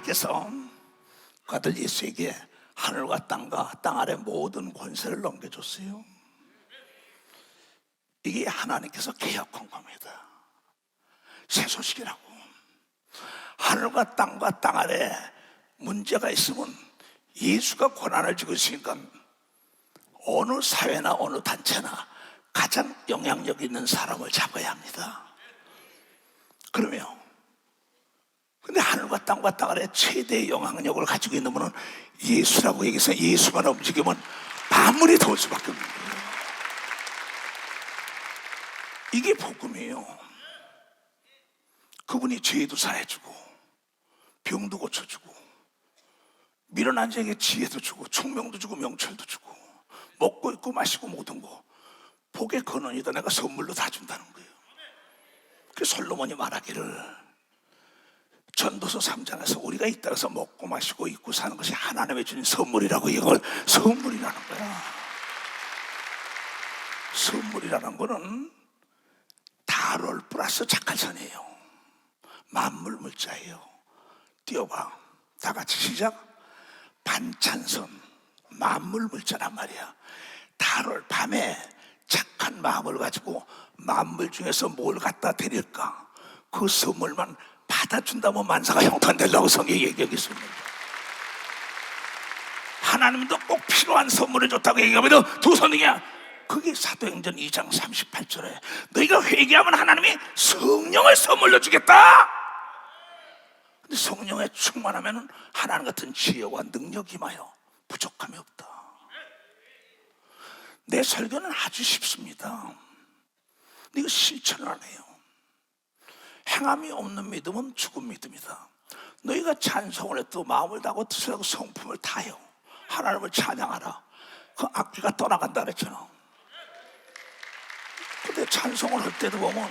하나님께서 그 아들 예수에게 하늘과 땅과 땅 아래 모든 권세를 넘겨줬어요. 이게 하나님께서 개혁한 겁니다. 새 소식이라고. 하늘과 땅과 땅 아래 문제가 있으면 예수가 권한을 쥐고 있으니까 어느 사회나 어느 단체나 가장 영향력 있는 사람을 잡아야 합니다. 그러면 근데 하늘과 땅과 땅 아래 최대의 영향력을 가지고 있는 분은 예수라고 얘기해서 예수만 움직이면 만물이 더울 수밖에 없는 거예요. 이게 복음이에요. 그분이 죄도 사해주고 병도 고쳐주고 미련한 자에게 지혜도 주고 총명도 주고 명철도 주고 먹고 입고 마시고 모든 거 복의 근원이다. 내가 선물로 다 준다는 거예요. 그 솔로몬이 말하기를 전도서 3장에서 우리가 이 땅에서 먹고 마시고 입고 사는 것이 하나님의 주신 선물이라고. 이걸 선물이라는 거야. 선물이라는 거는 다롤 플러스 착할선이에요. 만물 물자예요. 띄워봐. 다 같이 시작. 반찬선 만물 물자란 말이야. 다롤 밤에 착한 마음을 가지고 만물 중에서 뭘 갖다 드릴까? 그 선물만 받아준다면 만사가 형통된다고 성경이 얘기하고 있습니다. 하나님도 꼭 필요한 선물을 줬다고 얘기하면 두 손이야. 그게 사도행전 2장 38절에 너희가 회개하면 하나님이 성령을 선물로 주겠다. 근데 성령에 충만하면 하나님 같은 지혜와 능력이 임하여 부족함이 없다. 내 설교는 아주 쉽습니다. 근데 이거 실천을 안 해요. 행함이 없는 믿음은 죽은 믿음이다. 너희가 찬송을 해도 마음을 다하고 뜻을 하고 성품을 다해요. 하나님을 찬양하라. 그 악기가 떠나간다 그랬잖아. 근데 찬송을 할 때도 보면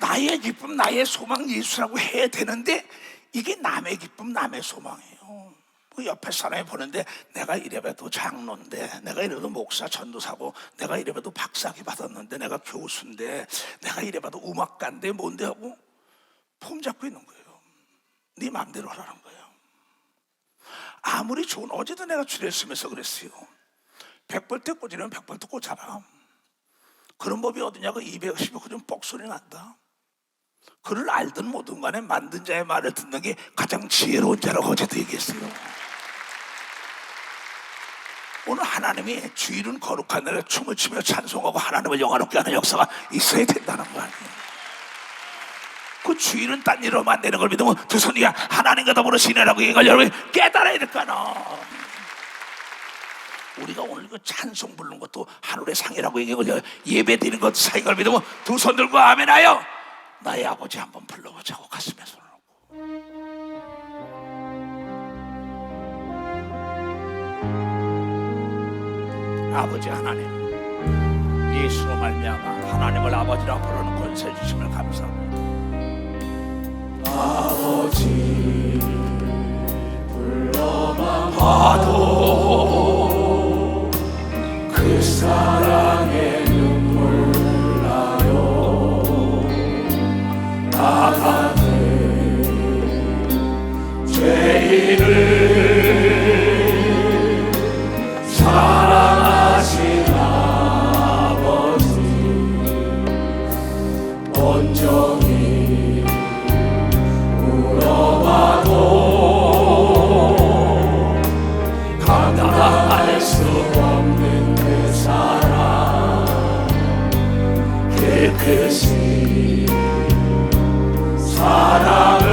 나의 기쁨 나의 소망 예수라고 해야 되는데 이게 남의 기쁨 남의 소망이에요. 그 옆에 사람이 보는데 내가 이래봬도 장로인데, 내가 이래도 목사 전도사고, 내가 이래봬도 박사학위 받았는데, 내가 교수인데, 내가 이래봐도 음악가인데 뭔데 하고 폼 잡고 있는 거예요. 네 마음대로 하라는 거예요. 아무리 좋은, 어제도 내가 주례쓰면서 그랬어요. 100벌 때 꽂으려면 100벌 때 꽂아라. 그런 법이 어디냐고 210을 꽂으면 뻑소리 난다. 그를 알든 모든 간에 만든 자의 말을 듣는 게 가장 지혜로운 자라고 어제도 얘기했어요. 오늘 하나님이 주일은 거룩한 날에 춤을 추며 찬송하고 하나님을 영화롭게 하는 역사가 있어야 된다는 거 아니에요. 그 주일은 딴 일로 만드는 걸 믿으면 두 손이야 하나님과 더불어 지내라고 이걸 여러분이 깨달아야 될까나. 우리가 오늘 그 찬송 부르는 것도 하늘의 상이라고 얘기하고 예배 드리는 것도 상인 믿으면 두 손 들고 아멘하여 나의 아버지 한번 불러보자고 가슴에 손을 얹고. 아버지 하나님, 예수로 말미암아 하나님을 아버지라고 부르는 권세 주심을 감사합니다. 아버지 불러만 봐도 그 사랑의 눈물 나요. 나 같은 죄인을 사랑하신 아버지 온종일 울어봐도 감당할 수 없는 그 사랑, 그 크신 사랑을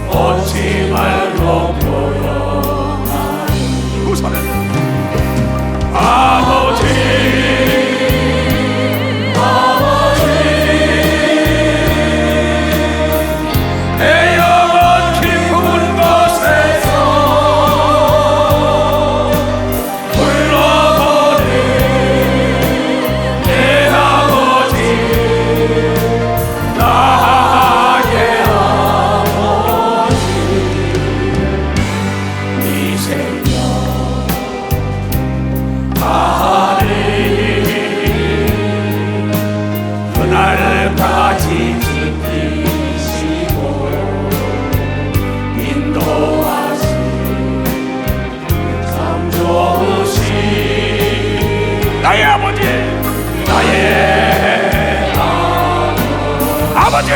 어찌 말로 표현하니. 두 손을 아버지 내 영혼 깊은 곳에서 불러보니 내 아버지 나 아버지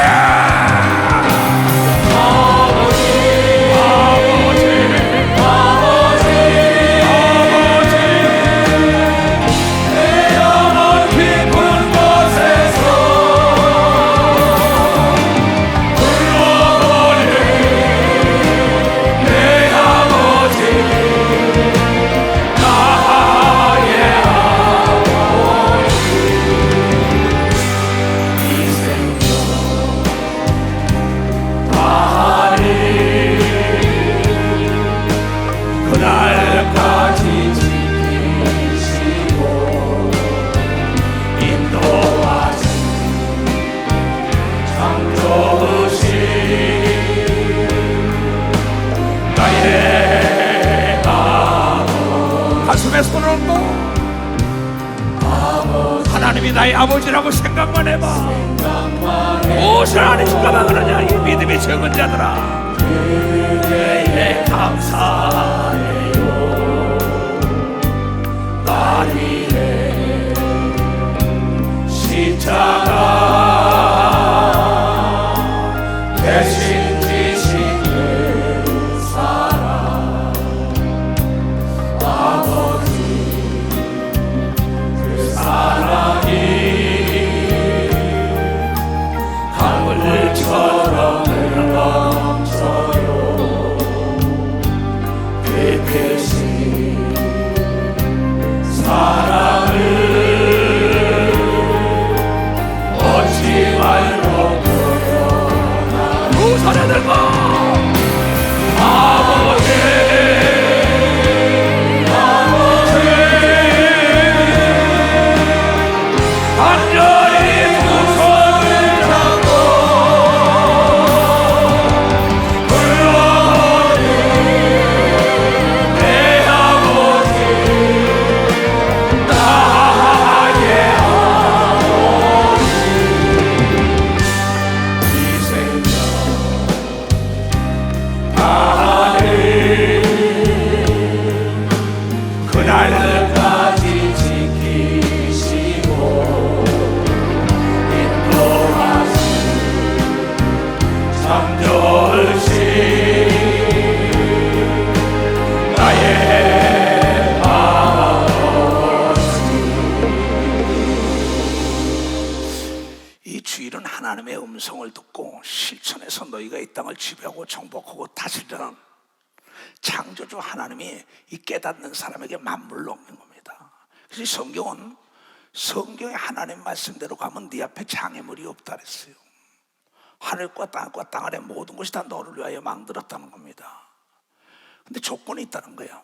가슴에 손을 얹고 하나님이 나의 아버지라고 생각만 해봐. 무엇을 안 해줄까봐 그러냐. 이 믿음이 적은 자들아, 그에게 감사해요. 날 위해 십자가 대신 지신 그 사랑 아버지, 그 사랑이 강물처럼 넘쳐요. 깨끗이 사랑을 얻지 말고 표현하는 두 손에 들고 아버지 간절히 두 손을 잡고 불러보니 내 아버지, 나의 아버지. 이 생명 나를 그날까지 지키시고 인도하신 잠들신 나의 아버지. 이 주일은 하나님의 음성을 듣고 실천해서 너희가 이 땅을 지배하고 정복하고 다스리라는 창조주 하나님이 이 깨닫는 사람에게 만물을 넘긴 겁니다. 그래서 이 성경은 성경의 하나님 말씀대로 가면 네 앞에 장애물이 없다 그랬어요. 하늘과 땅과 땅 아래 모든 것이 다 너를 위하여 만들었다는 겁니다. 근데 조건이 있다는 거예요.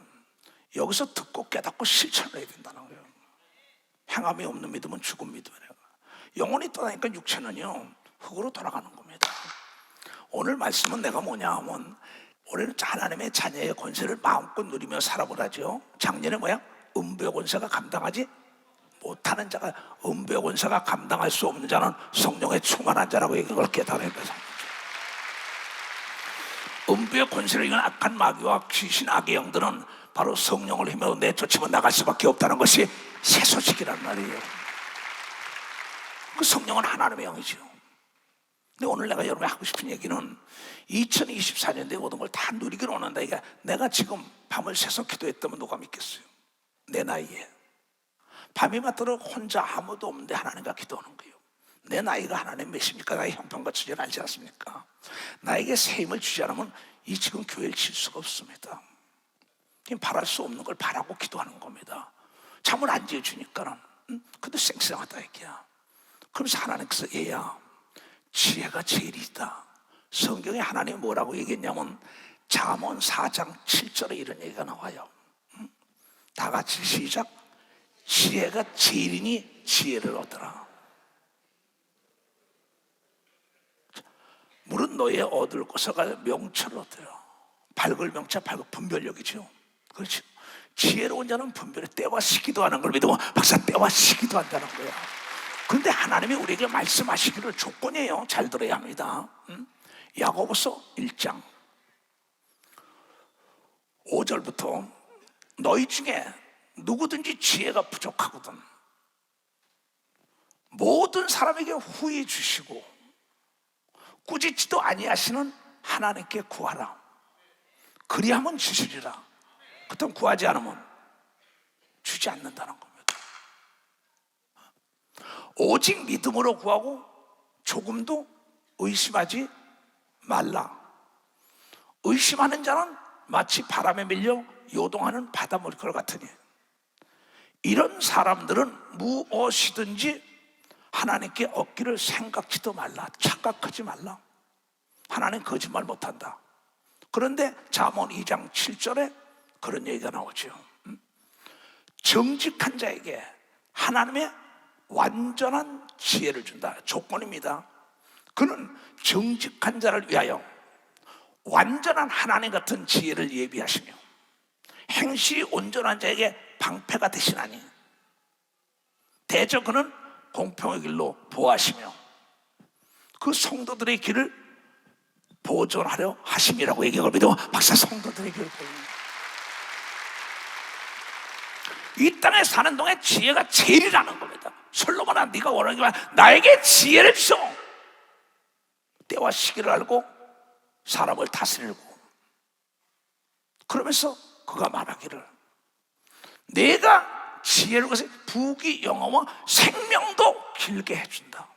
여기서 듣고 깨닫고 실천을 해야 된다는 거예요. 행함이 없는 믿음은 죽은 믿음이에요. 영혼이 떠나니까 육체는요 흙으로 돌아가는 겁니다. 오늘 말씀은 내가 뭐냐 하면, 올해는 하나님의 자녀의 권세를 마음껏 누리며 살아보라죠. 작년에 뭐야? 음부의 권세가 감당하지 못하는 자가, 음부의 권세가 감당할 수 없는 자는 성령에 충만한 자라고 이걸 깨달아야 돼서, 음부의 권세를 이긴 악한 마귀와 귀신 악의 영들은 바로 성령을 힘으로 내쫓으면 나갈 수밖에 없다는 것이 새 소식이란 말이에요. 그 성령은 하나님의 영이죠. 근데 오늘 내가 여러분이 하고 싶은 얘기는 2024년도에 모든 걸 다 누리기로 원한다. 이게 내가 지금 밤을 새서 기도했다면 누가 믿겠어요? 내 나이에 밤이 맞도록 혼자 아무도 없는데 하나님과 기도하는 거예요. 내 나이가 하나님 몇입니까? 나의 형편과 처지를 알지 않습니까? 나에게 새 힘을 주지 않으면 이 지금 교회를 칠 수가 없습니다. 바랄 수 없는 걸 바라고 기도하는 겁니다. 잠을 안 지어주니까는 근데 쌩쌩하다 얘기야. 그러면서 하나님께서 얘야, 지혜가 제일 있다. 성경에 하나님이 뭐라고 얘기했냐면 잠언 4장 7절에 이런 얘기가 나와요. 다 같이 시작. 지혜가 제일이니 지혜를 얻어라. 물은 너의 얻을 것가 명철을 얻어요. 밝을 명철, 밝을 분별력이죠. 그렇죠. 지혜로운 자는 분별에 때와 시기도 하는 걸 믿으면 박사 때와 시기도 한다는 거야. 그런데 하나님이 우리에게 말씀하시기를 조건이에요. 잘 들어야 합니다. 야고보서 1장 5절부터 너희 중에 누구든지 지혜가 부족하거든 모든 사람에게 후히 주시고 꾸짖지도 아니하시는 하나님께 구하라. 그리하면 주시리라. 그렇다면 구하지 않으면 주지 않는다는 겁니다. 오직 믿음으로 구하고 조금도 의심하지 말라. 의심하는 자는 마치 바람에 밀려 요동하는 바닷물결 같으니 이런 사람들은 무엇이든지 하나님께 얻기를 생각지도 말라. 착각하지 말라. 하나님 거짓말 못한다. 그런데 잠언 2장 7절에 그런 얘기가 나오죠. 정직한 자에게 하나님의 완전한 지혜를 준다. 조건입니다. 그는 정직한 자를 위하여 완전한 하나님 같은 지혜를 예비하시며 행실이 온전한 자에게 방패가 되시나니 대저 그는 공평의 길로 보호하시며 그 성도들의 길을 보존하려 하심이라고 얘기하거든요. 박사, 성도들의 길을 보존. 이 땅에 사는 동안 지혜가 제일이라는 겁니다. 솔로몬아, 네가 원하기만 나에게 지혜를 주소. 때와 시기를 알고 사람을 다스리고. 그러면서 그가 말하기를 내가 지혜를 것에 부귀 영화와 생명도 길게 해준다.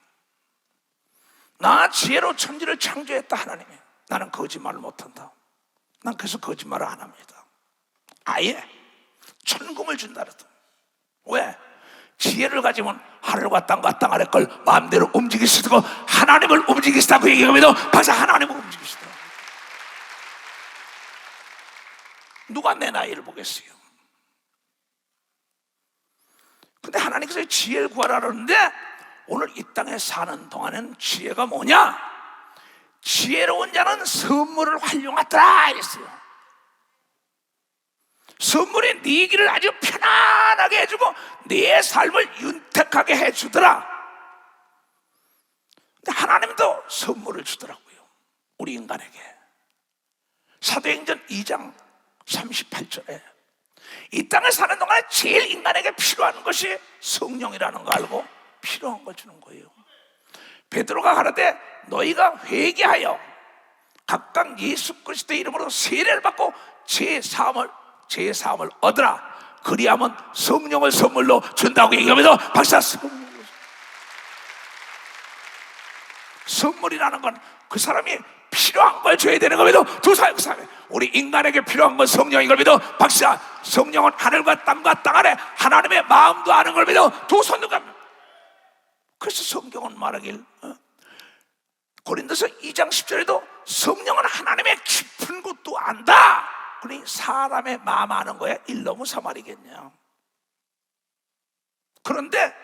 나 지혜로 천지를 창조했다. 하나님이 나는 거짓말을 못한다. 난 그래서 거짓말을 안 합니다. 아예 천금을 준다 그랬다. 왜? 지혜를 가지면 하늘과 땅과 땅 아래 걸 마음대로 움직일 수 있고 하나님을 움직이시다고 얘기하면서 벌써 하나님을 움직이시다. 누가 내 나이를 보겠어요? 근데 하나님께서 지혜를 구하라 그러는데 오늘 이 땅에 사는 동안은 지혜가 뭐냐? 지혜로운 자는 선물을 활용하더라 이랬어요. 선물이 네 길을 아주 편안하게 해주고 네 삶을 윤택하게 해주더라. 근데 하나님도 선물을 주더라고요. 우리 인간에게. 사도행전 2장 38절에 이 땅에 사는 동안에 제일 인간에게 필요한 것이 성령이라는 거 알고 필요한 걸 주는 거예요. 베드로가 가라되 너희가 회개하여 각각 예수 그리스도의 이름으로 세례를 받고 제 사함을 얻으라. 그리하면 성령을 선물로 준다고 얘기하면서 박사, 선물이라는 건 그 사람이 필요한 걸 줘야 되는 겁니다. 두 사람, 그 사람이 우리 인간에게 필요한 건 성령인 걸 믿어. 박사, 성령은 하늘과 땅과 땅 아래 하나님의 마음도 아는 걸 믿어. 두 손도 갑니다. 그래서 성경은 말하길 고린도서 2장 10절에도 성령은 하나님의 깊은 것도 안다. 그러니 사람의 마음 아는 거야 일러 무사 말이겠냐. 그런데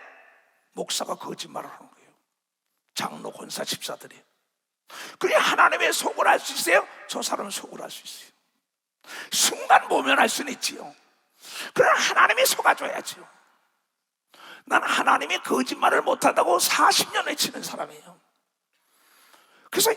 목사가 거짓말을 하는 거예요. 장로, 권사, 집사들이. 그래 하나님의 속을 알 수 있어요? 저 사람은 속을 알 수 있어요. 순간 보면 알 수는 있지요. 그러나 하나님이 속아줘야지요. 난 하나님이 거짓말을 못한다고 40년 외치는 사람이에요. 그래서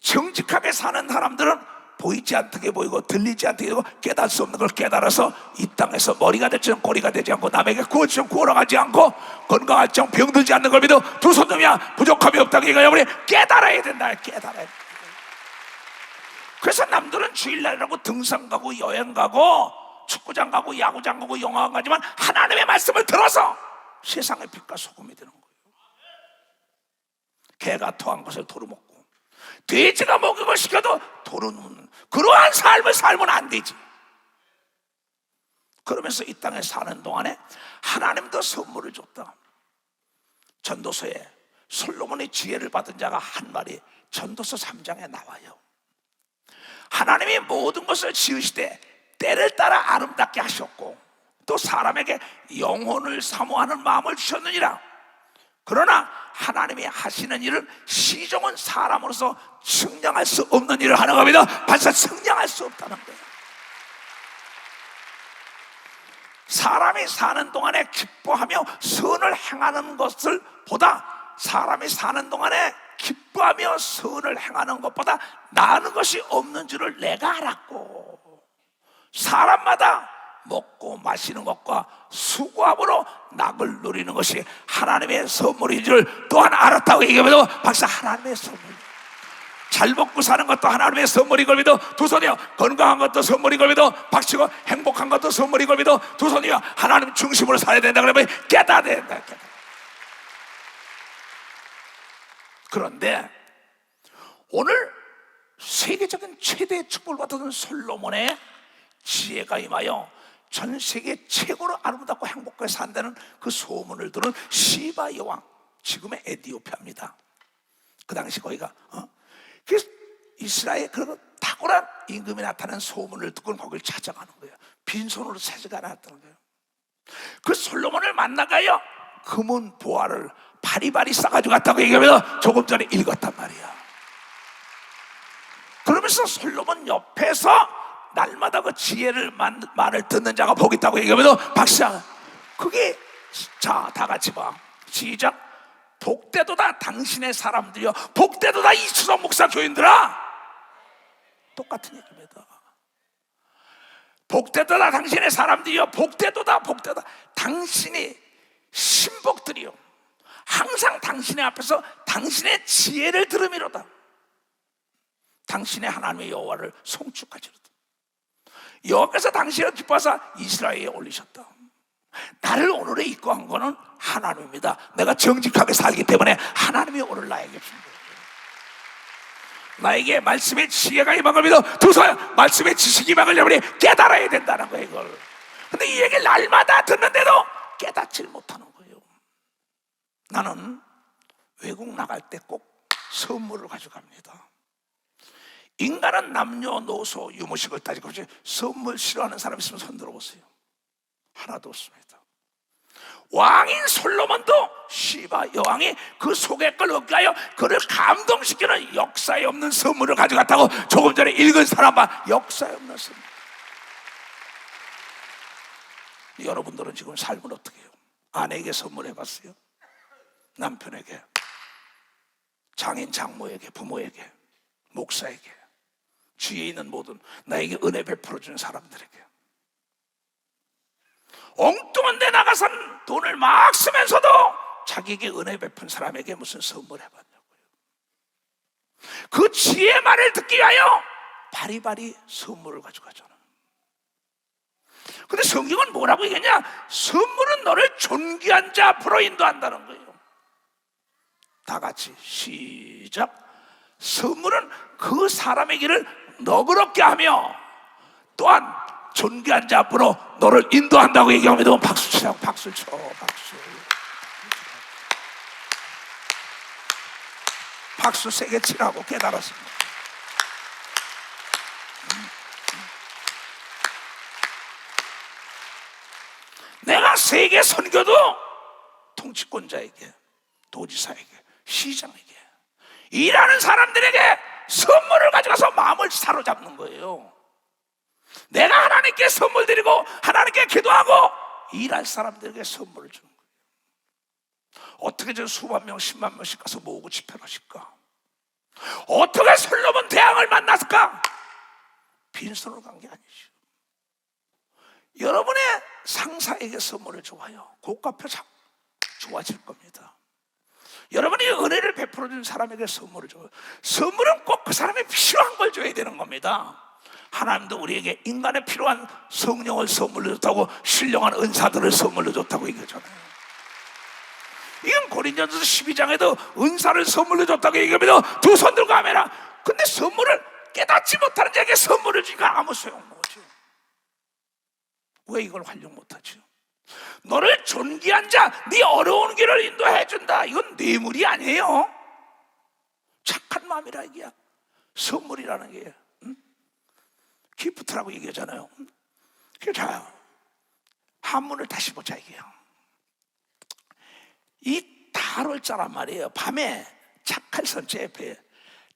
정직하게 사는 사람들은 보이지 않게 보이고 들리지 않게 보이고 깨달을 수 없는 걸 깨달아서 이 땅에서 머리가 되지 않고 꼬리가 되지 않고 남에게 구워지 않고 구원하지 않고 건강하지 않고 병들지 않는 걸 믿어. 두 손놈이야 부족함이 없다고 얘기하면 깨달아야 된다. 깨달아야 된다. 그래서 남들은 주일날이라고 등산 가고 여행 가고 축구장 가고 야구장 가고 영화관 가지만 하나님의 말씀을 들어서 세상의 빛과 소금이 되는 거예요. 개가 토한 것을 도로 먹고 돼지가 목욕을 시켜도 도로 눕는 그러한 삶을 살면 안 되지. 그러면서 이 땅에 사는 동안에 하나님도 선물을 줬다. 전도서에 솔로몬의 지혜를 받은 자가 한 말이 전도서 3장에 나와요. 하나님이 모든 것을 지으시되 때를 따라 아름답게 하셨고 또 사람에게 영혼을 사모하는 마음을 주셨느니라. 그러나 하나님이 하시는 일은 시종은 사람으로서 측량할 수 없는 일을 하는 겁니다. 반사 측량할 수 없다는 거예요. 사람이 사는 동안에 기뻐하며 선을 행하는 것을 보다 사람이 사는 동안에 기뻐하며 선을 행하는 것보다 나은 것이 없는 줄을 내가 알았고 사람마다 먹고 마시는 것과 수고함으로 낙을 누리는 것이 하나님의 선물인 줄 또한 알았다고 얘기하면서 박사 하나님의 선물. 잘 먹고 사는 것도 하나님의 선물인 걸 믿어. 두 손이여 건강한 것도 선물인 걸 믿어. 박치고 행복한 것도 선물인 걸 믿어. 두 손이여 하나님 중심으로 살아야 된다 그러면 깨달아야 된다. 그런데 오늘 세계적인 최대의 축복을 받았던 솔로몬의 지혜가 임하여 전 세계 최고로 아름답고 행복하게 산다는 그 소문을 들은 시바 여왕, 지금의 에티오피아입니다. 그 당시 거기가 그래서 이스라엘 그런 탁월한 임금이 나타난 소문을 듣고 거기를 찾아가는 거예요. 빈손으로 찾아가 나왔다는 거예요. 그 솔로몬을 만나가요 금은 보화를 바리바리 싸가지고 갔다고 얘기하면서 조금 전에 읽었단 말이야. 그러면서 솔로몬 옆에서 날마다 그 지혜를 말을 듣는 자가 복이 있다고 얘기하면서 박수장 그게 자 다 같이 봐 시작. 복되도다 당신의 사람들이여 복되도다 이수성 목사 교인들아. 똑같은 얘기입니다. 복되도다 당신의 사람들이여 복되도다 복되도다 당신이 신복들이여 항상 당신의 앞에서 당신의 지혜를 들음이로다. 당신의 하나님의 여호와를 송축하시로다. 여호와께서 당신을 기뻐하사 이스라엘에 올리셨다. 나를 오늘에 이끌어간 거는 하나님입니다. 내가 정직하게 살기 때문에 하나님이 오늘 나에게 준 거예요. 나에게 말씀의 지혜가 임한 겁니다. 두 손 말씀의 지식이 임한 걸 깨달아야 된다는 거예요. 이걸. 근데 이 얘기를 날마다 듣는데도 깨닫질 못하는 거예요. 나는 외국 나갈 때 꼭 선물을 가져갑니다. 인간은 남녀노소 유무식을 따지고 선물 싫어하는 사람 있으면 손 들어보세요. 하나도 없습니다. 왕인 솔로몬도 시바 여왕이 그 속의 걸 얻가요 그를 감동시키는 역사에 없는 선물을 가져갔다고 조금 전에 읽은 사람만 역사에 없는 선물. 여러분들은 지금 삶을 어떻게 해요? 아내에게 선물해봤어요? 남편에게, 장인 장모에게, 부모에게, 목사에게, 주위에 있는 모든 나에게 은혜 베풀어주는 사람들에게 엉뚱한 데 나가선 돈을 막 쓰면서도 자기에게 은혜 베푼 사람에게 무슨 선물 해봤냐고요. 그 지혜의 말을 듣기 위하여 바리바리 선물을 가져가잖아. 근데 성경은 뭐라고 얘기하냐? 선물은 너를 존귀한 자 앞으로 인도한다는 거예요. 다 같이 시작. 선물은 그 사람의 길을 너그럽게 하며 또한 존귀한 자 앞으로 너를 인도한다고 얘기하면 박수 치라고. 박수 쳐. 박수 세게 치라고. 깨달았습니다. 내가 세계 선교도 통치권자에게, 도지사에게, 시장에게, 일하는 사람들에게 선물을 가져가서 마음을 사로잡는 거예요. 내가 하나님께 선물 드리고 하나님께 기도하고 일할 사람들에게 선물을 주는 거예요. 어떻게 저 수만 명, 10만 명씩 가서 모으고 집회를 하실까? 어떻게 솔로몬 대왕을 만났을까? 빈손으로 간 게 아니죠. 여러분의 상사에게 선물을 줘봐요. 고가표 좋아질 겁니다. 여러분이 은혜를 베풀어준 사람에게 선물을 줘요. 선물은 꼭 그 사람이 필요한 걸 줘야 되는 겁니다. 하나님도 우리에게 인간에 필요한 성령을 선물로 줬다고, 신령한 은사들을 선물로 줬다고 얘기하잖아요. 이건 고린도전서 12장에도 은사를 선물로 줬다고 얘기합니다. 두 손 들고 하메라. 근데 선물을 깨닫지 못하는 자에게 선물을 주니까 아무 소용없는 거죠. 왜 이걸 활용 못하죠? 너를 존귀한 자, 네 어려운 길을 인도해 준다. 이건 뇌물이 아니에요. 착한 마음이라 얘기야. 선물이라는 게 기프트라고 얘기하잖아요. 자, 한문을 다시 보자 이게요. 이 달월자란 말이에요. 밤에 착한 선체 옆에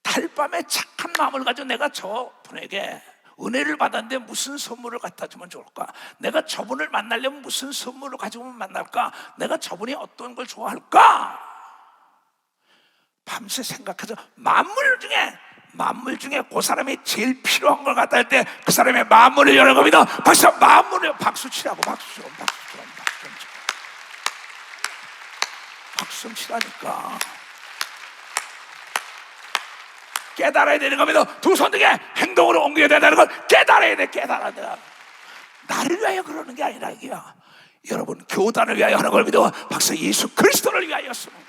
달밤에 착한 마음을 가지고 내가 저분에게 은혜를 받았는데 무슨 선물을 갖다 주면 좋을까? 내가 저분을 만나려면 무슨 선물을 가지고 만날까? 내가 저분이 어떤 걸 좋아할까? 밤새 생각해서 만물 중에 그 사람이 제일 필요한 걸 갖다 할 때 그 사람의 만물을 여는 겁니다. 박수, 만물을 박수 치라고. 박수 좀 치라니까. 깨달아야 되는 겁니다. 두 손 등에 행동으로 옮겨야 된다는 걸 깨달아야 돼. 깨달아야 돼. 나를 위하여 그러는 게 아니라 이게야, 여러분 교단을 위하여 하는 겁니다. 박사 예수 그리스도를 위하여 쓰는 거예요.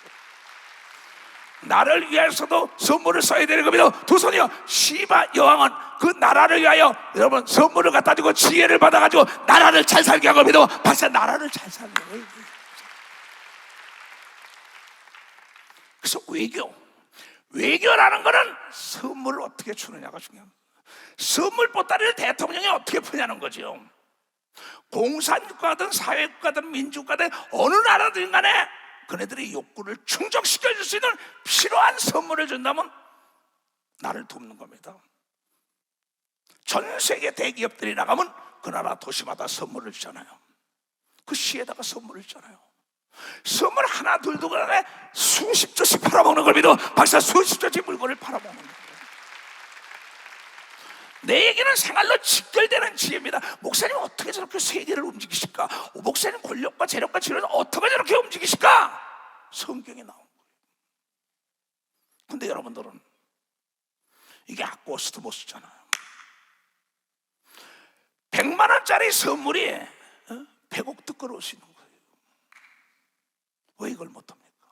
나를 위해서도 선물을 써야 되는 겁니다. 두 손이요. 시바 여왕은 그 나라를 위하여 여러분 선물을 갖다 주고 지혜를 받아가지고 나라를 잘 살게 한 겁니다. 박사 나라를 잘 살게. 그래서 외교라는 거는 선물을 어떻게 주느냐가 중요합니다. 선물 보따리를 대통령이 어떻게 푸냐는 거죠. 공산국가든 사회국가든 민주국가든 어느 나라든 간에 그네들의 욕구를 충족시켜줄 수 있는 필요한 선물을 준다면 나를 돕는 겁니다. 전 세계 대기업들이 나가면 그 나라 도시마다 선물을 주잖아요. 그 시에다가 선물을 주잖아요. 선물 하나 둘도 간에 수십 조씩 팔아먹는 겁니다. 박사 수십 조씩 물건을 팔아먹는 거예요. 내 얘기는 생활로 직결되는 지혜입니다. 목사님 어떻게 저렇게 세계를 움직이실까? 목사님 권력과 재력과 지혜는 어떻게 저렇게 움직이실까? 성경에 나온 거예요. 근데 여러분들은 이게 아까워서도 못 쓰잖아요. 100만 원짜리 선물이 100억 득거러울 수 있는 거예요. 왜 이걸 못합니까?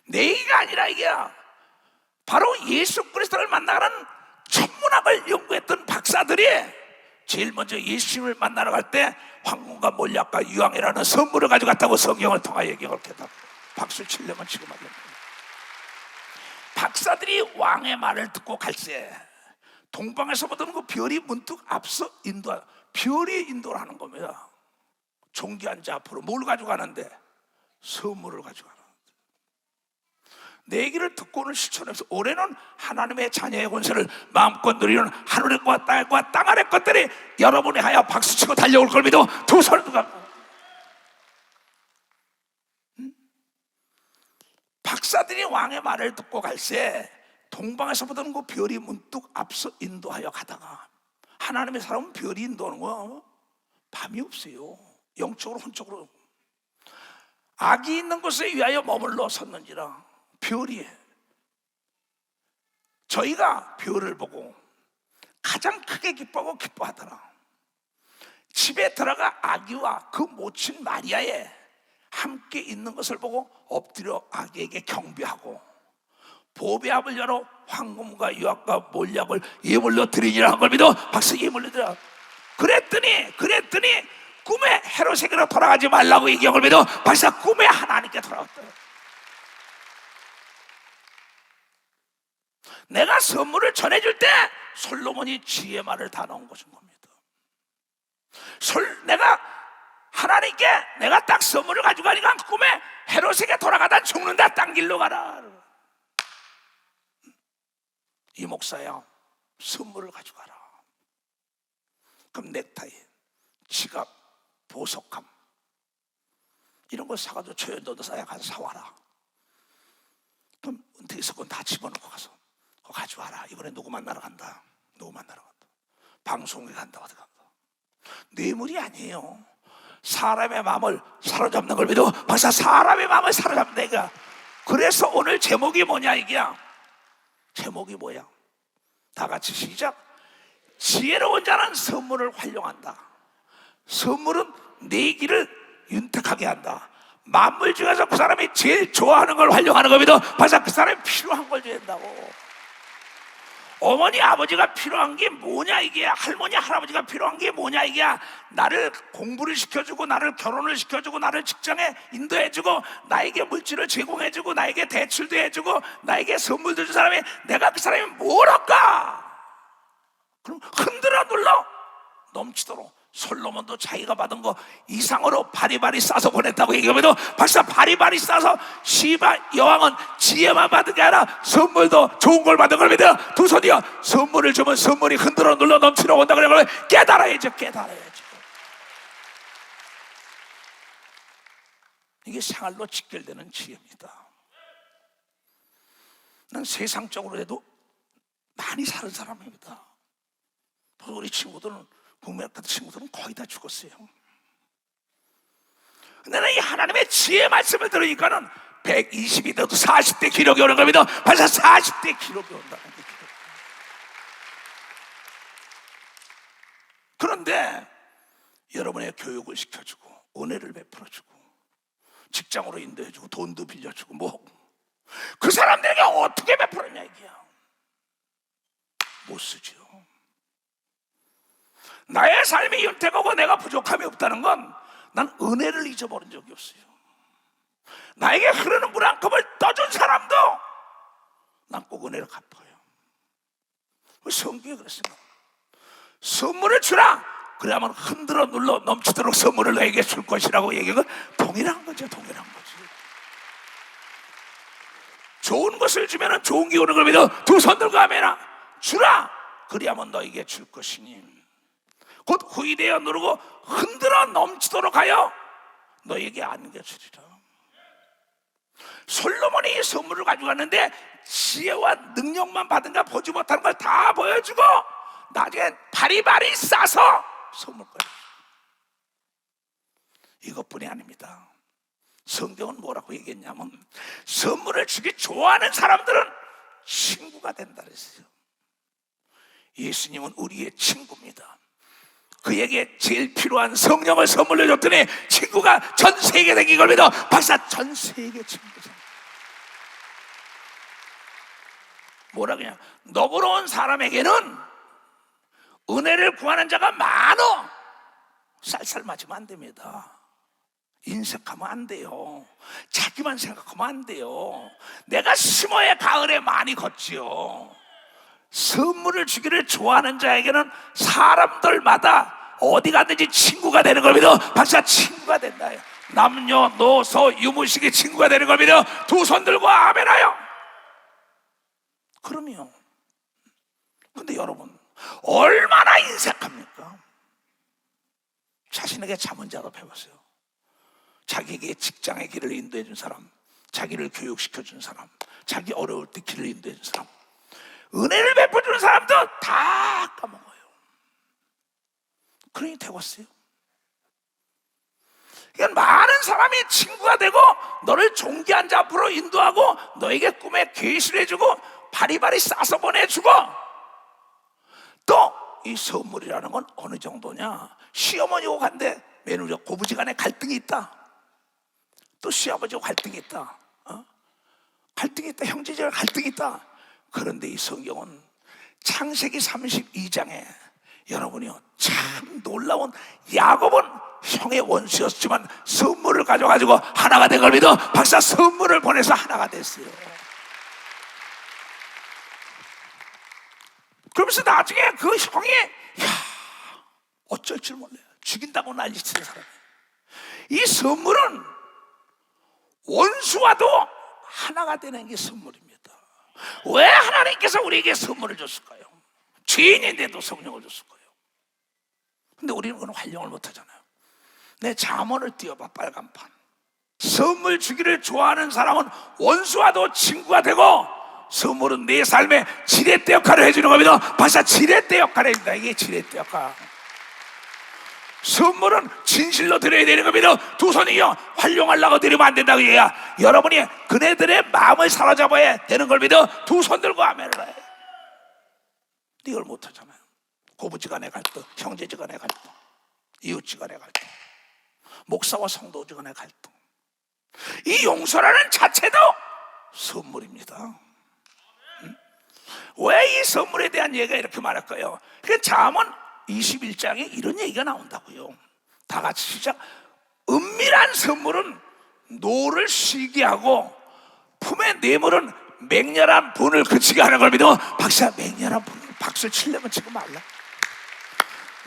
내 얘기가 아니라 이게 바로 예수 그리스도를 만나가는 천문학을 연구했던 박사들이 제일 먼저 예수님을 만나러 갈 때 황금과 몰약과 유황이라는 선물을 가져갔다고 성경을 통하여 얘기를 했다. 박수 치려면 지금 하려면. 박사들이 왕의 말을 듣고 갈새 동방에서 보던 그 별이 문득 앞서 별이 인도를 하는 겁니다. 존귀한 자 앞으로 뭘 가져가는데? 선물을 가져가는. 내 얘기를 듣고는 실천해서 올해는 하나님의 자녀의 권세를 마음껏 누리는 하늘과 땅과 땅 아래 것들이 여러분이 하여 박수치고 달려올 걸 믿어. 두 손을 갖고. 박사들이 왕의 말을 듣고 갈새 동방에서 보던 그 별이 문득 앞서 인도하여 가다가, 하나님의 사람은 별이 인도하는 거야. 밤이 없어요. 영적으로 혼적으로. 악이 있는 곳에 위하여 머물러 섰는지라. 별이, 저희가 별을 보고 가장 크게 기뻐하고 기뻐하더라. 집에 들어가 아기와 그 모친 마리아에 함께 있는 것을 보고 엎드려 아기에게 경배하고 보배압을 열어 황금과 유황과 몰약을 예물로 드리니라 한 걸 믿어. 박수 예물로 드려. 그랬더니 꿈에 헤롯에게로 돌아가지 말라고 얘기한 걸 믿어. 박수 꿈에 하나님께 돌아갔다. 내가 선물을 전해줄 때 솔로몬이 지혜 말을 다 넣은 것인 겁니다. 내가 하나님께 내가 딱 선물을 가지고 가니까 꿈에 헤롯에게 돌아가다 죽는다. 딴 길로 가라. 이 목사야, 선물을 가지고 가라. 그럼 넥타이, 지갑, 보석함 이런 걸 사가지고 초연도도 사야 가서 사와라. 그럼 은퇴해서 그건 다 집어넣고 가서 그거 가져와라. 이번에 누구 만나러 간다. 누구 만나러 간다. 방송에 간다. 어디 간다. 뇌물이 아니에요. 사람의 마음을 사로잡는 걸 믿어. 박사 사람의 마음을 사로잡는 내가. 그래서 오늘 제목이 뭐냐 이게야. 제목이 뭐야? 다 같이 시작. 지혜로운 자는 선물을 활용한다. 선물은 내 길을 윤택하게 한다. 만물 중에서 그 사람이 제일 좋아하는 걸 활용하는 겁니다. 박사 그 사람이 필요한 걸 줘야 된다고. 어머니 아버지가 필요한 게 뭐냐 이게. 할머니 할아버지가 필요한 게 뭐냐 이게. 나를 공부를 시켜주고 나를 결혼을 시켜주고 나를 직장에 인도해주고 나에게 물질을 제공해주고 나에게 대출도 해주고 나에게 선물도 준 사람이, 내가 그 사람이 뭘 할까? 그럼 흔들어 눌러 넘치도록. 솔로몬도 자기가 받은 거 이상으로 바리바리 싸서 보냈다고 얘기하면 박사 바리바리 싸서 시바 여왕은 지혜만 받은 게 아니라 선물도 좋은 걸 받은 걸 믿어요. 두 손이요. 선물을 주면 선물이 흔들어 눌러 넘치러 온다. 그러면 깨달아야죠. 깨달아야죠. 이게 생활로 직결되는 지혜입니다. 난 세상적으로 해도 많이 사는 사람입니다. 우리 친구들은 국민학 같은 친구들은 거의 다 죽었어요. 근데 나는 이 하나님의 지혜 말씀을 들으니까는 120이 돼도 40대 기록이 오는 겁니다. 벌써 40대 기록이 온다는 게. 훌륭한데 여러분의 교육을 시켜주고 은혜를 베풀어주고 직장으로 인도해주고 돈도 빌려주고 뭐 그 사람들에게 어떻게 베풀었냐 이게야. 못 쓰죠. 나의 삶이 윤택하고 내가 부족함이 없다는 건 난 은혜를 잊어버린 적이 없어요. 나에게 흐르는 물 한 컵을 떠준 사람도 난 꼭 은혜를 갚아요. 성경에 그랬어요. 선물을 주라. 그래야만 흔들어 눌러 넘치도록 선물을 너에게 줄 것이라고 얘기한 건 동일한 거죠. 동일한 거죠. 좋은 것을 주면 좋은 기운을 그러면 두 손 들고 아멘아 주라. 그래야만 너에게 줄 것이니 곧 후이되어 누르고 흔들어 넘치도록 하여 너에게 안겨주리라. 솔로몬이 이 선물을 가져갔는데 지혜와 능력만 받은가 보지 못하는 걸 다 보여주고 나중에 바리바리 싸서 선물까지. 이것뿐이 아닙니다. 성경은 뭐라고 얘기했냐면 선물을 주기 좋아하는 사람들은 친구가 된다 그랬어요. 예수님은 우리의 친구입니다. 그에게 제일 필요한 성령을 선물로 줬더니 친구가 전 세계에 생긴 걸 믿어. 박사 전 세계 친구죠. 뭐라 그냥 너그러운 사람에게는 은혜를 구하는 자가 많어. 쌀쌀 맞으면 안 됩니다. 인색하면 안 돼요. 자기만 생각하면 안 돼요. 내가 심어야 가을에 많이 걷지요. 선물을 주기를 좋아하는 자에게는 사람들마다 어디 갔든지 친구가 되는 걸 믿어. 박사 친구가 된다. 남녀노소 유무식이 친구가 되는 걸 믿어. 두 손 들고 아멘하여. 그럼요. 근데 여러분 얼마나 인색합니까? 자신에게 잠은 작업해보세요. 자기에게 직장의 길을 인도해 준 사람, 자기를 교육시켜 준 사람, 자기 어려울 때 길을 인도해 준 사람, 은혜를 베풀어주는 사람도 다 까먹어요. 그러니 되겠어요. 그러니까 많은 사람이 친구가 되고 너를 존귀한 자 앞으로 인도하고 너에게 꿈에 계시를 해주고 바리바리 싸서 보내주고 또 이 선물이라는 건 어느 정도냐. 시어머니하고 간데 며느리와 고부지간에 갈등이 있다. 또 시아버지하고 갈등이 있다. 갈등이 있다. 형제자매 갈등이 있다. 그런데 이 성경은 창세기 32장에 여러분이요 참 놀라운 야곱은 형의 원수였지만 선물을 가져가지고 하나가 된 걸 믿어. 박사 선물을 보내서 하나가 됐어요. 그러면서 나중에 그 형이 어쩔 줄 몰라요. 죽인다고 난리치는 사람이에요. 이 선물은 원수와도 하나가 되는 게 선물입니다. 왜 하나님께서 우리에게 선물을 줬을까요? 죄인인데도 성령을 줬을까요? 근데 우리는 그건 활용을 못하잖아요. 내 잠언을 띄워봐. 빨간판. 선물 주기를 좋아하는 사람은 원수와도 친구가 되고 선물은 내 삶의 지렛대 역할을 해주는 겁니다. 박사 지렛대 역할을 해준다. 이게 지렛대 역할. 선물은 진실로 드려야 되는 겁니다. 두 손이요 활용하려고 드리면 안 된다고 얘기야. 여러분이 그네들의 마음을 사로잡아야 되는 걸 믿어. 두 손 들고 아멘을 해. 이걸 못하잖아요. 고부지간의 갈등, 형제지간의 갈등, 이웃지간의 갈등, 목사와 성도지간의 갈등. 이 용서라는 자체도 선물입니다. 왜 이 선물에 대한 얘기가 이렇게 많을까요? 그 잠언 21장에 이런 얘기가 나온다고요. 다 같이 시작. 은밀한 선물은 노를 쉬게 하고 품의 뇌물은 맹렬한 분을 그치게 하는 걸 믿어. 박사 맹렬한 분을 박수 치려면 지금 말라.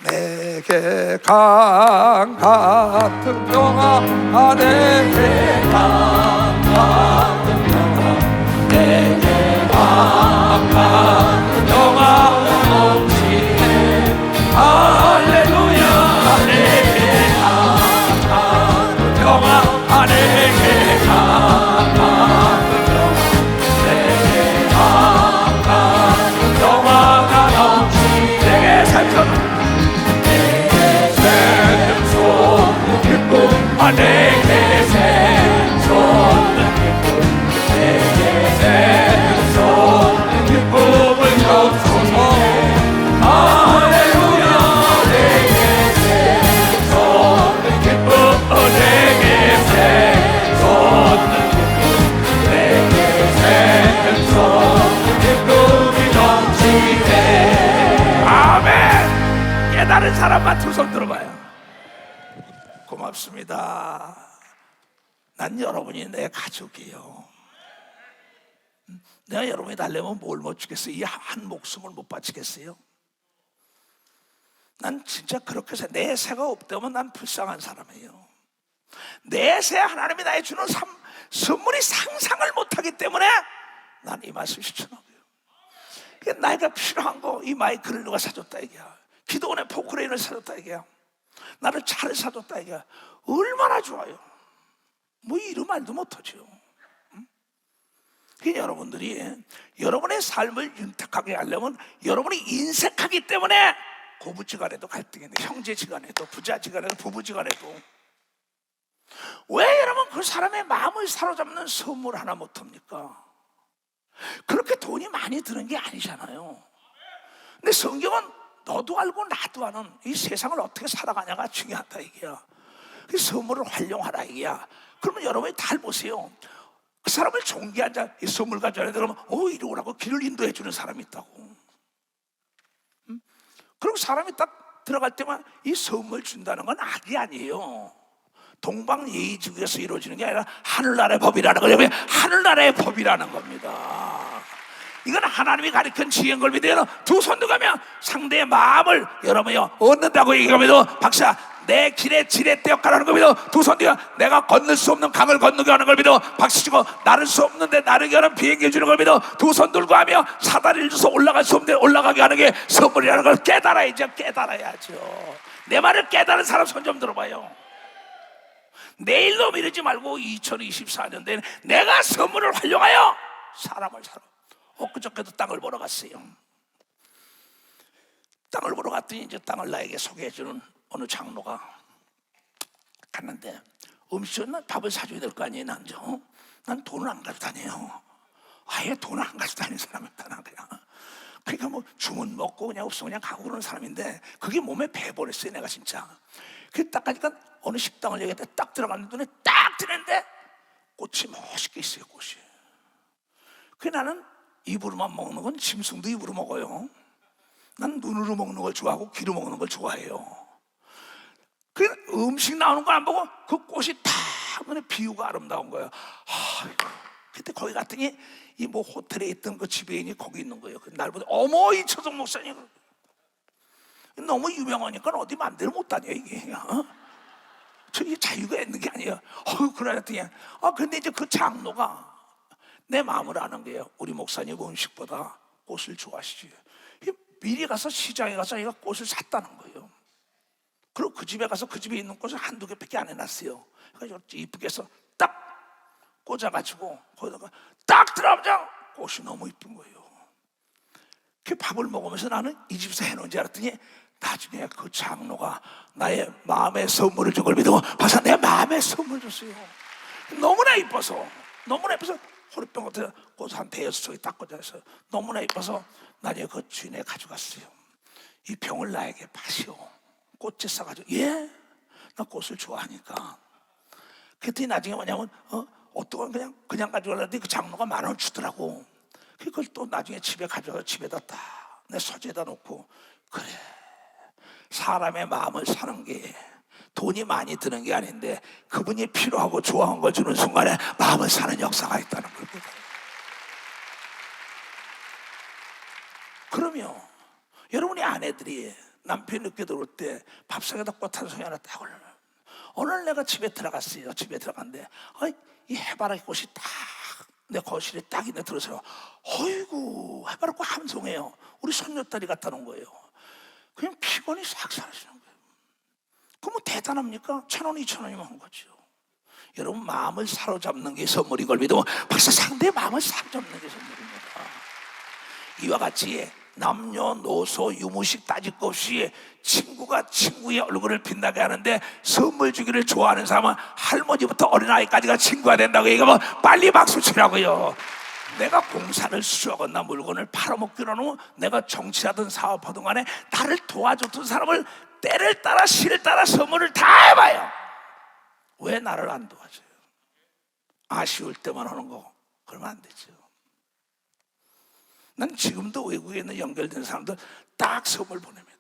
내게 강 같은 영아 내게 강 같은 영아 내게 강 같은 영아 넘치네 할렐루야. 내게 강 같은 영아 내게 강 같은 영아 내게 강 같은 영아가 넘치네 내게 살펴 내게 생존는 기쁨 내게 생존는 기쁨을 주소서 할렐루야. 내게 사람만 두 손 들어봐요. 고맙습니다. 난 여러분이 내 가족이에요. 내가 여러분이 달래면 뭘 못 주겠어요? 이 한 목숨을 못 바치겠어요? 난 진짜 그렇게 해서 내 새가 없다면 난 불쌍한 사람이에요. 내 새 하나님이 나에 주는 선물이 상상을 못하기 때문에 난 이 말씀 실천하고요. 나이가 필요한 거, 이 마이크를 누가 사줬다 이게야. 기도원의 포크레인을 사줬다 이게야. 나를 차를 사줬다 이게야. 얼마나 좋아요. 뭐 이런 말도 못하죠. 여러분들이 여러분의 삶을 윤택하게 하려면 여러분이 인색하기 때문에 고부지간에도 갈등이 있는데, 형제지간에도 부자지간에도 부부지간에도. 왜 여러분 그 사람의 마음을 사로잡는 선물 하나 못합니까? 그렇게 돈이 많이 드는 게 아니잖아요. 근데 성경은 너도 알고 나도 아는 이 세상을 어떻게 살아가냐가 중요하다 이게야. 그 선물을 활용하라 이게야. 그러면 여러분이 잘 보세요. 그 사람을 존귀한 자, 이 선물 가져야 되면 이리 오라고 길을 인도해 주는 사람이 있다고. 그리고 사람이 딱 들어갈 때만 이 선물 준다는 건 악이 아니에요. 동방예의지국에서 이루어지는 게 아니라 하늘나라의 법이라는 거예요. 하늘나라의 법이라는 겁니다. 이건 하나님이 가르친 지혜인 걸 믿어요. 두 손 들어가면 상대의 마음을 여러분이 얻는다고 얘기하면 박사 내 길에 지렛대 역할하는 걸 믿어. 두 손 들어 내가 건널 수 없는 강을 건너게 하는 걸 믿어. 박수 치고 나를 수 없는데 나르게 하는 비행기 주는 걸 믿어. 두 손 들고 하며 사다리를 줘서 올라갈 수 없는데 올라가게 하는 게 선물이라는 걸 깨달아야죠. 깨달아야죠. 내 말을 깨달은 사람 손 좀 들어봐요. 내일로 미루지 말고 2024년도에는 내가 선물을 활용하여 사람을 살아. 엊그저께도 땅을 보러 갔어요. 땅을 보러 갔더니 이제 땅을 나에게 소개해주는 어느 장로가 갔는데 음식은 밥을 사줘야 될 거 아니에요. 난 돈을 안 가지고 다녀요. 아예 돈을 안 가지고 다니는 사람이다. 나 그냥. 그러니까 뭐 주문 먹고 그냥 없으면 그냥 가고 그러는 사람인데 그게 몸에 배버렸어요. 내가 진짜. 그 딱 가니까 어느 식당을 얘기했는데 딱 들어갔는데 눈에 딱 드는데 꽃이 멋있게 있어요. 꽃이. 그 나는 입으로만 먹는 건 짐승도 입으로 먹어요. 난 눈으로 먹는 걸 좋아하고 귀로 먹는 걸 좋아해요. 그 음식 나오는 거 안 보고 그 꽃이 다 눈에 비유가 아름다운 거예요. 아이고. 그때 거기 갔더니 이 뭐 호텔에 있던 그 지배인이 거기 있는 거예요. 날 보더니 어머 이처성 목사님 너무 유명하니까 어디 맘대로 못 다녀 이게. 저기 자유가 있는 게 아니에요. 그러더니 근데 이제 그 장로가 내 마음을 아는 거예요. 우리 목사님 음식보다 꽃을 좋아하시지. 미리 가서 시장에 가서 얘가 꽃을 샀다는 거예요. 그리고 그 집에 가서 그 집에 있는 꽃을 한두 개밖에 안 해놨어요. 그래서 이쁘게 해서 딱 꽂아가지고 거기다가 딱 들어가자 꽃이 너무 이쁜 거예요. 그 밥을 먹으면서 나는 이 집에서 해놓은 줄 알았더니 나중에 그 장로가 나의 마음의 선물을 준 걸 믿고 봐서 내 마음의 선물 줬어요. 너무나 이뻐서 호르병 같은 꽃 한 대여섯 송이 딱 꽂아서 너무나 이뻐서 나중에 그 주인에 가져갔어요. 이 병을 나에게 파시오. 꽃에 싸가지고 나 꽃을 좋아하니까. 그랬더니 나중에 뭐냐면 어떤 건 그냥 가져가려는데 그 장로가 10,000원 주더라고. 그걸 또 나중에 집에 가져가서 집에다 딱 내 서재에다 놓고 그래 사람의 마음을 사는 게 돈이 많이 드는 게 아닌데 그분이 필요하고 좋아하는 걸 주는 순간에 마음을 사는 역사가 있다는 겁니다. 그러면 여러분의 아내들이 남편이 늦게 들어올 때 밥상에다 꽃 한 송이 하나 딱 올려놔요. 오늘 내가 집에 들어갔어요. 집에 들어갔는데 이 해바라기 꽃이 딱 내 거실에 딱 있네. 들어서요. 어이구 해바라기 꽃 한 송이에요. 우리 손녀딸이 갖다 놓은 거예요. 그냥 피곤이 싹 사라지는 거예요. 그럼 뭐 대단합니까? 1,000원, 2,000원이면 한 거죠. 여러분 마음을 사로잡는 게 선물인 걸 믿으면 벌써 상대의 마음을 사로잡는 게 선물입니다. 이와 같이 남녀노소 유무식 따질 것 없이 친구가 친구의 얼굴을 빛나게 하는데 선물 주기를 좋아하는 사람은 할머니부터 어린아이까지가 친구가 된다고 얘기하면 빨리 박수 치라고요. 내가 공사를 수주하거나 물건을 팔아먹기로 하면 내가 정치하든 사업하든 간에 나를 도와줬던 사람을 때를 따라 시를 따라 선물을 다 해봐요. 왜 나를 안 도와줘요? 아쉬울 때만 하는 거 그러면 안 되죠. 난 지금도 외국에 있는 연결된 사람들 딱 선물 보냅니다.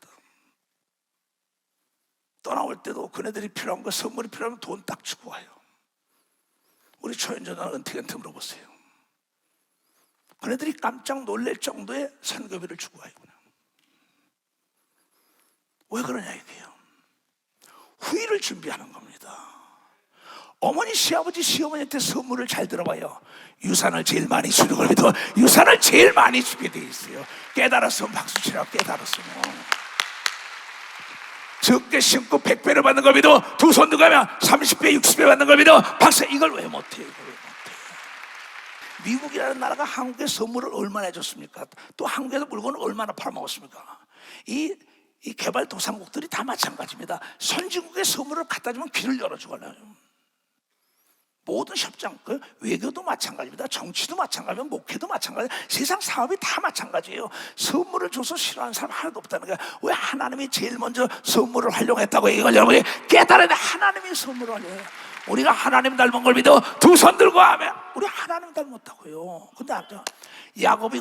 떠나올 때도 그네들이 필요한 거, 선물이 필요하면 돈 딱 주고 와요. 우리 초연전화 은퇴한테 물어보세요. 그네들이 깜짝 놀랄 정도의 선교비를 주고 와요. 왜 그러냐 이게요. 후일을 준비하는 겁니다. 어머니, 시아버지, 시어머니한테 선물을 잘 들어봐요. 유산을 제일 많이 주는 겁니다. 유산을 제일 많이 주게 돼 있어요. 깨달았으면 박수 치라고. 깨달았으면 적게 심고 100배를 받는 겁니다. 두 손 들어가면 30배 60배 받는 겁니다. 박수. 이걸 왜 못해요? 이걸 왜 못해요? 미국이라는 나라가 한국에 선물을 얼마나 해줬습니까? 또 한국에서 물건을 얼마나 팔아먹었습니까? 이 개발도상국들이 다 마찬가지입니다. 선진국의 선물을 갖다 주면 귀를 열어주잖아요. 모든 협정, 외교도 마찬가지입니다. 정치도 마찬가지고 목회도 마찬가지예요. 세상 사업이 다 마찬가지예요. 선물을 줘서 싫어하는 사람 하나도 없다는 거예요. 왜 하나님이 제일 먼저 선물을 활용했다고 이걸 여러분이 깨달아야 돼. 하나님이 선물을 활용해요. 우리가 하나님 닮은 걸 믿어 두 손 들고 하면 우리 하나님 닮았다고요. 근데 야곱이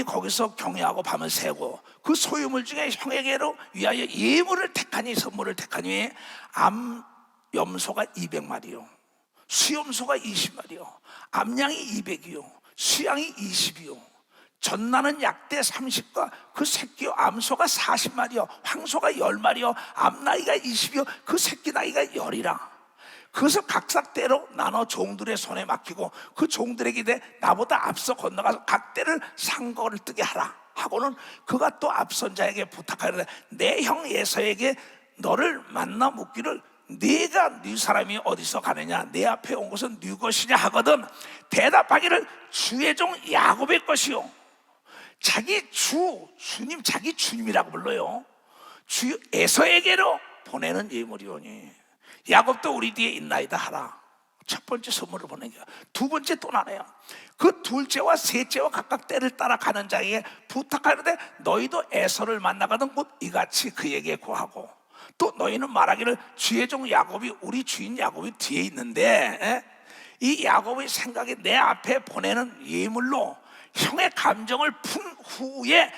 거기서 경외하고 밤을 새고 그 소유물 중에 형에게로 위하여 예물을 택하니, 선물을 택하니 암염소가 200마리요, 수염소가 20마리요, 암양이 200이요, 수양이 20이요, 전나는 약대 30과 그 새끼요, 암소가 40마리요, 황소가 10마리요, 암나이가 20이요, 그 새끼 나이가 10이라. 그것을 각각 때로 나눠 종들의 손에 맡기고 그 종들에게 나보다 앞서 건너가서 각 때를 상거를 뜨게 하라 하고는 그가 또 앞선 자에게 부탁하는데, 내 형 예서에게 너를 만나 묻기를 네가 네 사람이 어디서 가느냐, 내 앞에 온 것은 네 것이냐 하거든 대답하기를 주의 종 야곱의 것이요. 자기 주님, 자기 주님이라고 불러요. 주 에서에게로 보내는 예물이오니 야곱도 우리 뒤에 있나이다 하라. 첫 번째 선물을 보내게. 두 번째 또 나네요. 그 둘째와 셋째와 각각 때를 따라 가는 자에게 부탁하는데 너희도 에서를 만나거든 곧 이같이 그에게 구하고, 또 너희는 말하기를 주의 종 야곱이, 우리 주인 야곱이 뒤에 있는데 이 야곱의 생각이 내 앞에 보내는 예물로 형의 감정을 푼 후에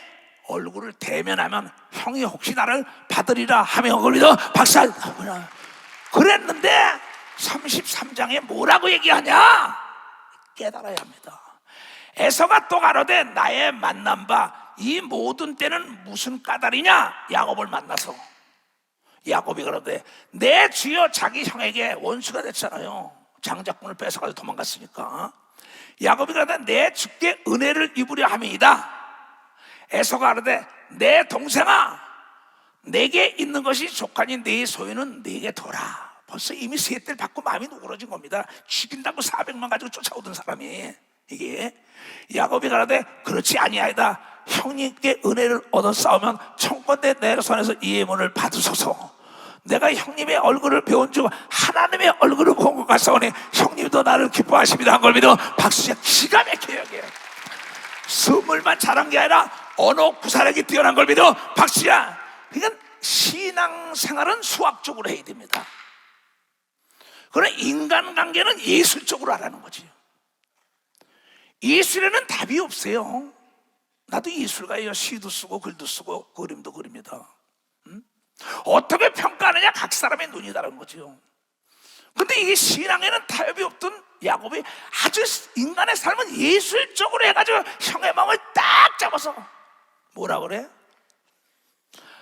얼굴을 대면하면 형이 혹시 나를 받으리라 하며 그러면서 박살 그랬는데 33장에 뭐라고 얘기하냐? 깨달아야 합니다. 에서가 또 가로되 나의 만난 바 이 모든 때는 무슨 까닭이냐? 야곱을 만나서 야곱이 그러되 내 주여, 자기 형에게 원수가 됐잖아요. 장자꾼을 뺏어가지고 도망갔으니까. 야곱이 그러되 내 주께 은혜를 입으려 함이이다. 에서가 그러되 내 동생아, 내게 있는 것이 족하니 네 소유는 네게 둬라. 벌써 이미 셋들 받고 마음이 누그러진 겁니다. 죽인다고 400만 가지고 쫓아오던 사람이. 이게 야곱이 가라되 그렇지 아니하이다. 형님께 은혜를 얻어 싸우면 청건대 내 손에서 이 예물을 받으소서. 내가 형님의 얼굴을 배운 줄 하나님의 얼굴을 본 것 같사오니 형님도 나를 기뻐하십니다 한 걸 믿어 박수야. 기가 막혀요. 여기 선물만 잘한 게 아니라 언어 구사력이 뛰어난 걸 믿어 박수야. 그러니까 신앙생활은 수학적으로 해야 됩니다. 그러나 인간관계는 예술적으로 하라는 거지. 예술에는 답이 없어요. 나도 예술가예요. 시도 쓰고 글도 쓰고 그림도 그립니다. 어떻게 평가하느냐, 각 사람의 눈이 다른 거죠. 근데 이게 신앙에는 타협이 없던 야곱이 아주 인간의 삶은 예술적으로 해가지고 형의 마음을 딱 잡아서 뭐라 그래?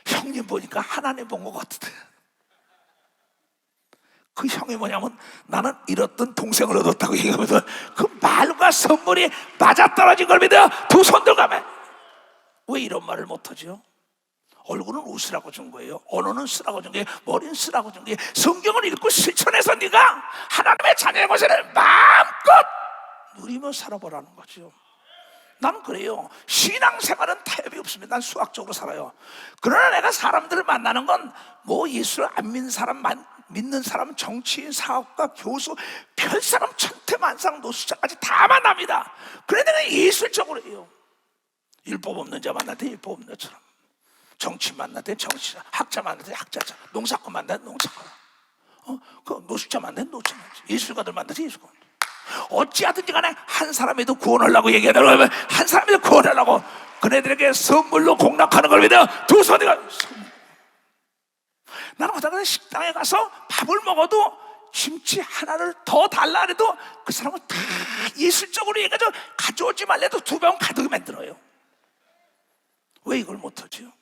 형님 보니까 하나님 본 것 같대. 그 형이 뭐냐면 나는 잃었던 동생을 얻었다고 얘기하면서 그 말과 선물이 맞아떨어진 걸 믿어 두 손 들어가면. 왜 이런 말을 못하죠? 얼굴은 웃으라고 준 거예요. 언어는 쓰라고 준 거예요. 머리는 쓰라고 준 거예요. 성경을 읽고 실천해서 네가 하나님의 자녀의 것을 마음껏 누리며 살아보라는 거죠. 나는 그래요. 신앙생활은 타협이 없습니다. 난 수학적으로 살아요. 그러나 내가 사람들을 만나는 건 뭐 예수를 안 믿는 사람만, 믿는 사람, 정치인, 사업가, 교수, 별사람, 천태만상, 노숙자까지 다 만납니다. 그래 내가 예술적으로 해요. 율법 없는 자 만날 때 율법 없는 자처럼, 정치 만날 때 정치자, 학자 만날 때 학자처럼, 농사꾼 만날 때 농사꾼, 그 노숙자 만날 때 노숙자, 예술가들 만날 때 예술가. 어찌하든지 간에 한 사람이라도 구원하려고 얘기하더라고요. 한 사람이라도 구원하려고 그네들에게 선물로 공락하는 걸 믿어 두 손이가 나는 어쩌다 식당에 가서 밥을 먹어도 김치 하나를 더 달라 해도 그 사람은 다 예술적으로 얘기해서 가져오지 말래도 2병 가득 만들어요. 왜 이걸 못하죠?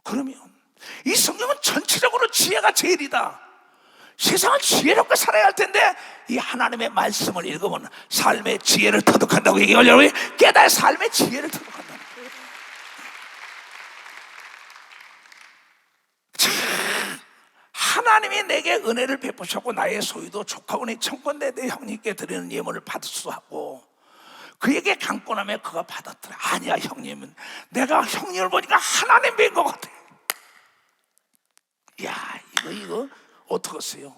그러면 이 성경은 전체적으로 지혜가 제일이다. 세상은 지혜롭게 살아야 할 텐데 이 하나님의 말씀을 읽으면 삶의 지혜를 터득한다고 얘기하려고 깨달아 삶의 지혜를 터득한다는 거예요. 하나님이 내게 은혜를 베푸셨고 나의 소유도 조카오니 청건대 내 형님께 드리는 예물을 받을 수 하고 그에게 감고 나면 그가 받았더라. 아니야 형님은 내가 형님을 보니까 하나님 뵌 것 같아. 야 이거 어떡하세요?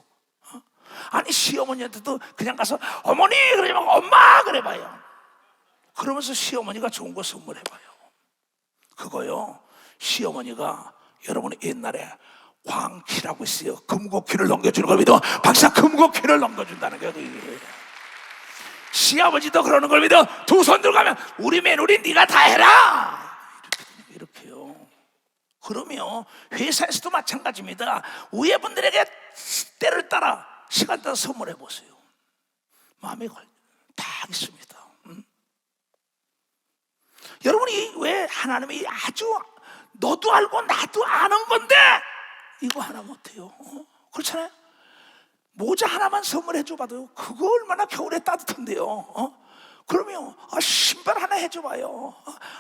아니 시어머니한테도 그냥 가서 어머니 그러지 말고 엄마 그래봐요. 그러면서 시어머니가 좋은 거 선물해봐요. 그거요 시어머니가 여러분이 옛날에 광키라고 있어요. 금고키를 넘겨주는 걸 믿어. 박사 금고키를 넘겨준다는 게 이게. 시아버지도 그러는 걸 믿어. 두 손 들어가면 우리 며느리 네가 다 해라 이렇게요. 그러면 회사에서도 마찬가지입니다. 위에 분들에게 때를 따라 시간 따라 선물해 보세요. 마음에 다 있습니다. 여러분이 왜 하나님이 아주 너도 알고 나도 아는 건데 이거 하나 못해요? 그렇잖아요. 모자 하나만 선물해 줘봐도 그거 얼마나 겨울에 따뜻한데요. 그러면 신발 하나 해줘봐요.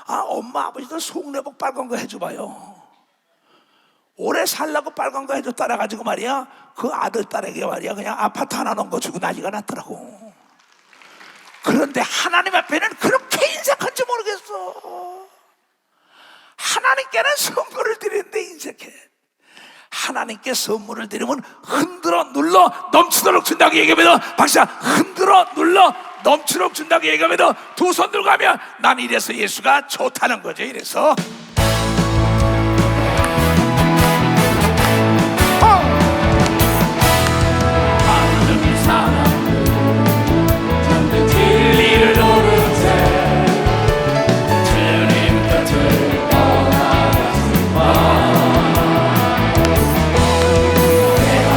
엄마 아버지들 속내복 빨간 거 해줘봐요. 오래 살라고 빨간 거 해줬다 그래가지고 말이야 그 아들 딸에게 말이야 그냥 아파트 하나 넣은 거 주고 난리가 났더라고. 그런데 하나님 앞에는 그렇게 인색한지 모르겠어. 하나님께는 선물을 드리는데 인색해. 하나님께 선물을 드리면 흔들어 눌러 넘치도록 준다고 얘기하면 박사 흔들어 눌러 넘치도록 준다고 얘기하면 두 손 들고 가면 난 이래서 예수가 좋다는 거죠. 이래서 많은 사람들 잠든 진리를 모르세 주님 곁을 떠나갔지만 내가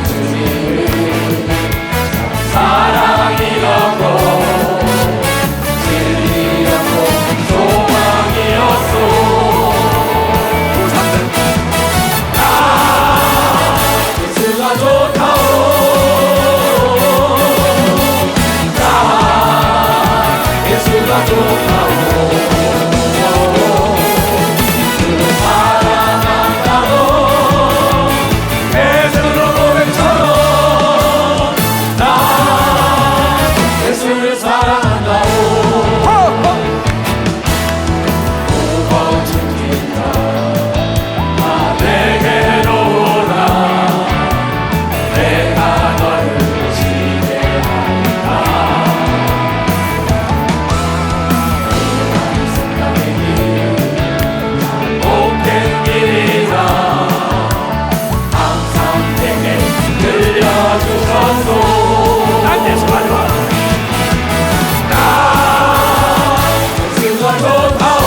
주님을 사랑이었고 진리였고 소망이었소. 예수가 좋다오. 예수가 좋다오. 그를 사랑한다고 베드로 고백처럼 나 예수를 사랑한다오. 5번 챙긴다 나 내게 오라 내가 너를 지배한다. 그날이 생각의 길 복된 길이다. 항상 내게 들려주셨소. 난 예수 마지막 나 예수가 좋다오.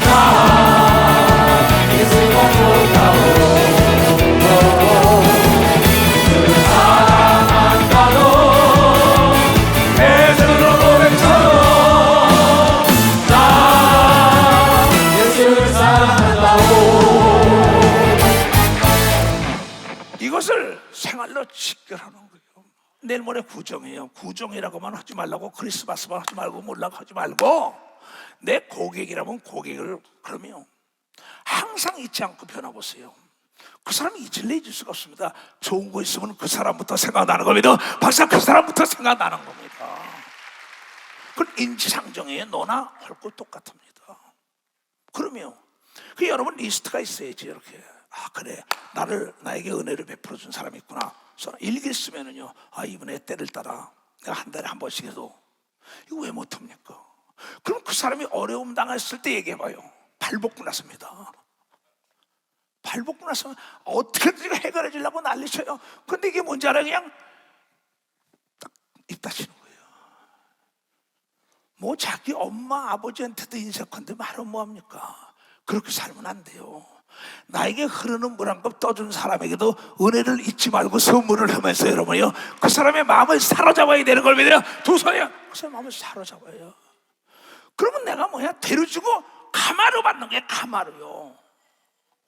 나 예수가 좋다오. 그를 사랑한다고 베드로 고백처럼 나 예수를 사랑한다고. 이것을 생활로 직결하는 거예요. 내일 모레 구정이에요. 구정이라고만 하지 말라고 크리스마스만 하지 말고 몰라고 하지 말고 내 고객이라면 고객을 그러면 항상 잊지 않고 변화보세요. 그 사람이 잊을래 잊을 수가 없습니다. 좋은 거 있으면 그 사람부터 생각나는 겁니다. 박사 그 사람부터 생각나는 겁니다. 그건 인지상정이에요. 너나 헐고 똑같습니다. 그러면 그 여러분 리스트가 있어야지. 이렇게 그래 나에게 은혜를 베풀어 준 사람이 있구나. 그래서 일기 쓰면은요 이분의 때를 따라 내가 한 달에 한 번씩 해도 이거 왜 못합니까? 그럼 그 사람이 어려움 당했을 때 얘기해봐요. 발벗고 났습니다. 발벗고 나서 어떻게든 해결해 주려고 난리쳐요. 근데 이게 뭔지 알아요? 그냥 딱 입 닫히는 거예요. 뭐 자기 엄마 아버지한테도 인색한데 말은 뭐합니까? 그렇게 살면 안 돼요. 나에게 흐르는 물 한 컵 떠준 사람에게도 은혜를 잊지 말고 선물을 하면서 여러분이요, 그 사람의 마음을 사로잡아야 되는 걸 믿어요. 두 손이요, 그 사람의 마음을 사로잡아요. 그러면 내가 뭐야? 대로주고 가마로 받는 게 가마로요.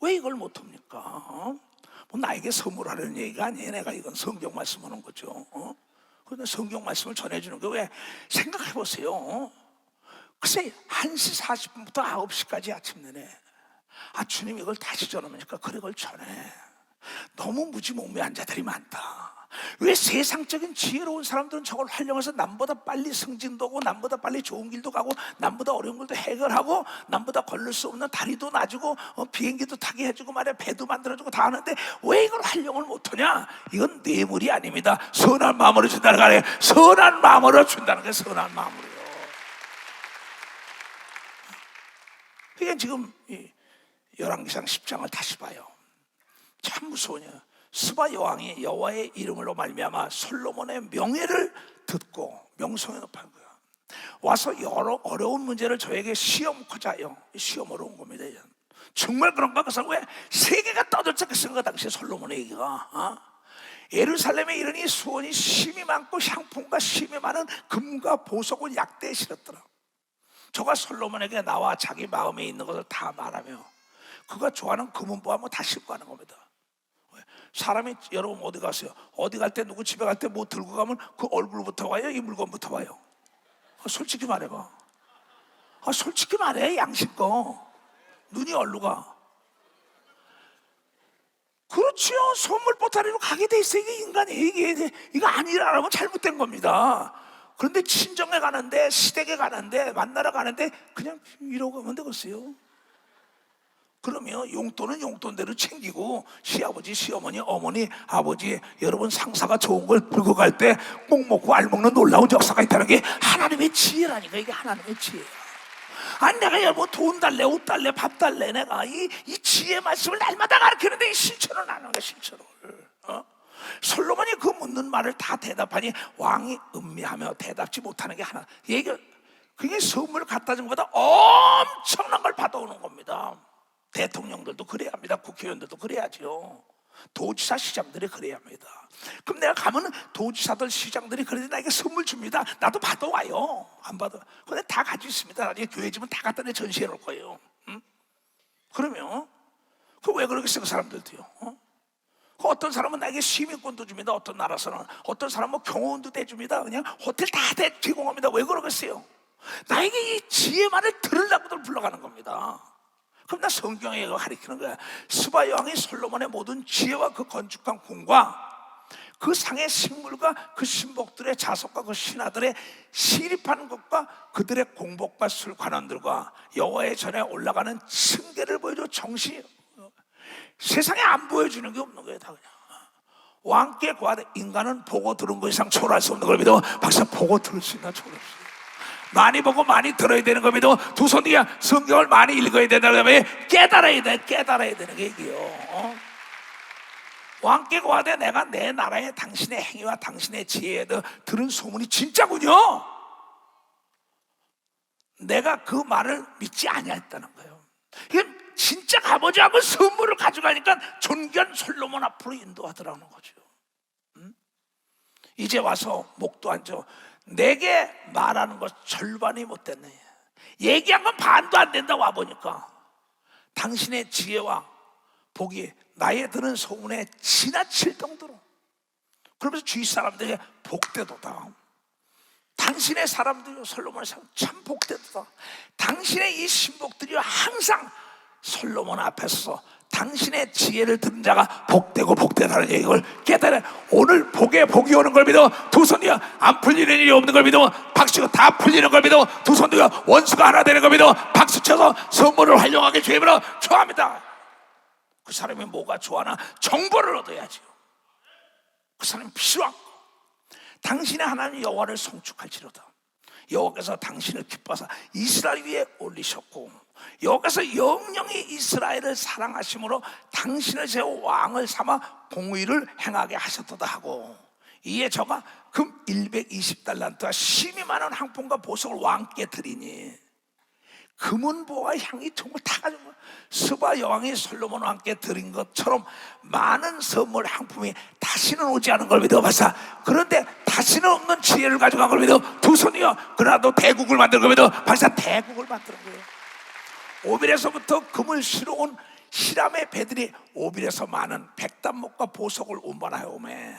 왜 이걸 못합니까? 뭐 나에게 선물하려는 얘기가 아니에요. 내가 이건 성경 말씀하는 거죠. 그런데 성경 말씀을 전해주는 게 왜? 생각해 보세요. 글쎄 1시 40분부터 9시까지 아침 내내 주님 이걸 다시 전하니까 그래 그걸 전해. 너무 무지몽매한 자들이 많다. 왜 세상적인 지혜로운 사람들은 저걸 활용해서 남보다 빨리 승진도 하고 남보다 빨리 좋은 길도 가고 남보다 어려운 길도 해결하고 남보다 걸릴 수 없는 다리도 놔주고 비행기도 타게 해주고 말이야 배도 만들어주고 다 하는데 왜 이걸 활용을 못하냐? 이건 뇌물이 아닙니다. 선한 마음으로 준다는 거 아니에요. 선한 마음으로 준다는 게 선한 마음으로요. 그러니까 지금 열왕기상 10장을 다시 봐요. 참 무서워요. 스바 여왕이 여호와의 이름으로 말미암아 솔로몬의 명예를 듣고 명성에 높은 거야. 와서 여러 어려운 문제를 저에게 시험코자 해요. 시험으로 온 겁니다. 정말 그런가? 그래서 왜 세계가 떠들썩했은 거 당시에 솔로몬의 얘기가. 예루살렘에 이르니 수원이 심이 많고 향품과 심이 많은 금과 보석을 약대에 실었더라. 저가 솔로몬에게 나와 자기 마음에 있는 것을 다 말하며 그가 좋아하는 금은보화 다 싣고 가는 겁니다. 사람이 여러분 어디 가세요? 어디 갈 때 누구 집에 갈 때 뭐 들고 가면 그 얼굴부터 와요? 이 물건부터 와요? 솔직히 말해봐. 솔직히 말해. 양심껏 눈이 얼로 가. 그렇지요. 선물 보따리로 가게 돼 있어. 이게 인간이 이거 아니라면 잘못된 겁니다. 그런데 친정에 가는데 시댁에 가는데 만나러 가는데 그냥 이러고 가면 되겠어요. 그러면 용돈은 용돈대로 챙기고 시아버지, 시어머니, 어머니, 아버지 여러분 상사가 좋은 걸 들고 갈 때 꼭 먹고 알 먹는 놀라운 역사가 있다는 게 하나님의 지혜라니까. 이게 하나님의 지혜야. 아니 내가 여러분 돈 달래, 옷 달래, 밥 달래 내가 이 지혜 말씀을 날마다 가르치는데 이 실천을 안 하는 거야. 실천을. 솔로몬이 그 묻는 말을 다 대답하니 왕이 음미하며 대답지 못하는 게 하나. 그게 선물을 갖다 준 것보다 엄청난 걸 받아오는 겁니다. 대통령들도 그래야 합니다. 국회의원들도 그래야죠. 도지사, 시장들이 그래야 합니다. 그럼 내가 가면은 도지사들, 시장들이 그래도 나에게 선물 줍니다. 나도 받아와요. 안 받아. 근데 다 가지고 있습니다. 나중에 교회 집은 다 갖다 내 전시해 놓을 거예요. 그러면 그 왜 그러겠어요? 그 사람들도요. 어떤 사람은 나에게 시민권도 줍니다. 어떤 나라에서는 어떤 사람은 경호원도 대줍니다. 그냥 호텔 다 제공합니다. 왜 그러겠어요? 나에게 이 지혜만을 들으려고들 불러가는 겁니다. 그럼 나 성경에 이거 가르치는 거야. 스바 여왕이 솔로몬의 모든 지혜와 그 건축한 궁과 그 상의 식물과 그 신복들의 자석과 그 신하들의 시립하는 것과 그들의 공복과 술 관원들과 여호와의 전에 올라가는 층계를 보여줘. 정신 세상에 안 보여주는 게 없는 거예요. 다 그냥 왕께 구하되 인간은 보고 들은 것 이상 초월할 수 없는 걸 믿어. 박사 보고 들을 수 있나? 초월할 수 있나? 많이 보고 많이 들어야 되는 겁니다. 두 손 뒤에 성경을 많이 읽어야 된다는 거면 깨달아야 되는 게 이게요. 왕께 구하되 내가 내 나라의 당신의 행위와 당신의 지혜에 들은 소문이 진짜군요. 내가 그 말을 믿지 아니했다는 거예요. 이게 진짜 가보지 않고 선물을 가져가니까 존귀한 솔로몬 앞으로 인도하더라는 거죠. 이제 와서 목도 앉아. 내게 말하는 것 절반이 못 됐네. 얘기한 건 반도 안 된다. 와보니까 당신의 지혜와 복이 나의 들은 소문에 지나칠 정도로. 그러면서 주위 사람들에게 복되도다. 당신의 사람들이 솔로몬의 사람 참 복되도다. 당신의 이 신복들이 항상 솔로몬 앞에서 당신의 지혜를 듣는 자가 복되고 복되다는 얘기를 깨달아. 오늘 복에 복이 오는 걸 믿어. 두 손 뒤에 안 풀리는 일이 없는 걸 믿어. 박수가 다 풀리는 걸 믿어. 두 손 뒤에 원수가 하나 되는 걸 믿어. 박수 쳐서 선물을 활용하게 주임으로 좋아합니다. 그 사람이 뭐가 좋아하나? 정보를 얻어야죠. 그 사람이 필요한 거. 당신의 하나님 여호와를 송축할지로다. 여호와께서 당신을 기뻐하사 이스라엘 위에 올리셨고 여기서 영영이 이스라엘을 사랑하심으로 당신을 제 왕을 삼아 공의를 행하게 하셨도다 하고 이에 저가 금 120달란트와 심이 많은 항품과 보석을 왕께 드리니 금은보와 향이 정말 다 가지고 스바 여왕이 솔로몬과 함께 드린 것처럼 많은 선물 상품이 다시는 오지 않은 걸 믿어봤사. 그런데 다시는 없는 지혜를 가져간 걸 믿어 두 손이요. 그러나도 대국을 만들 걸 믿어 박사 대국을 만드는 거예요. 오빌에서부터 금을 실어온 히람의 배들이 오빌에서 많은 백단목과 보석을 운반하여 오매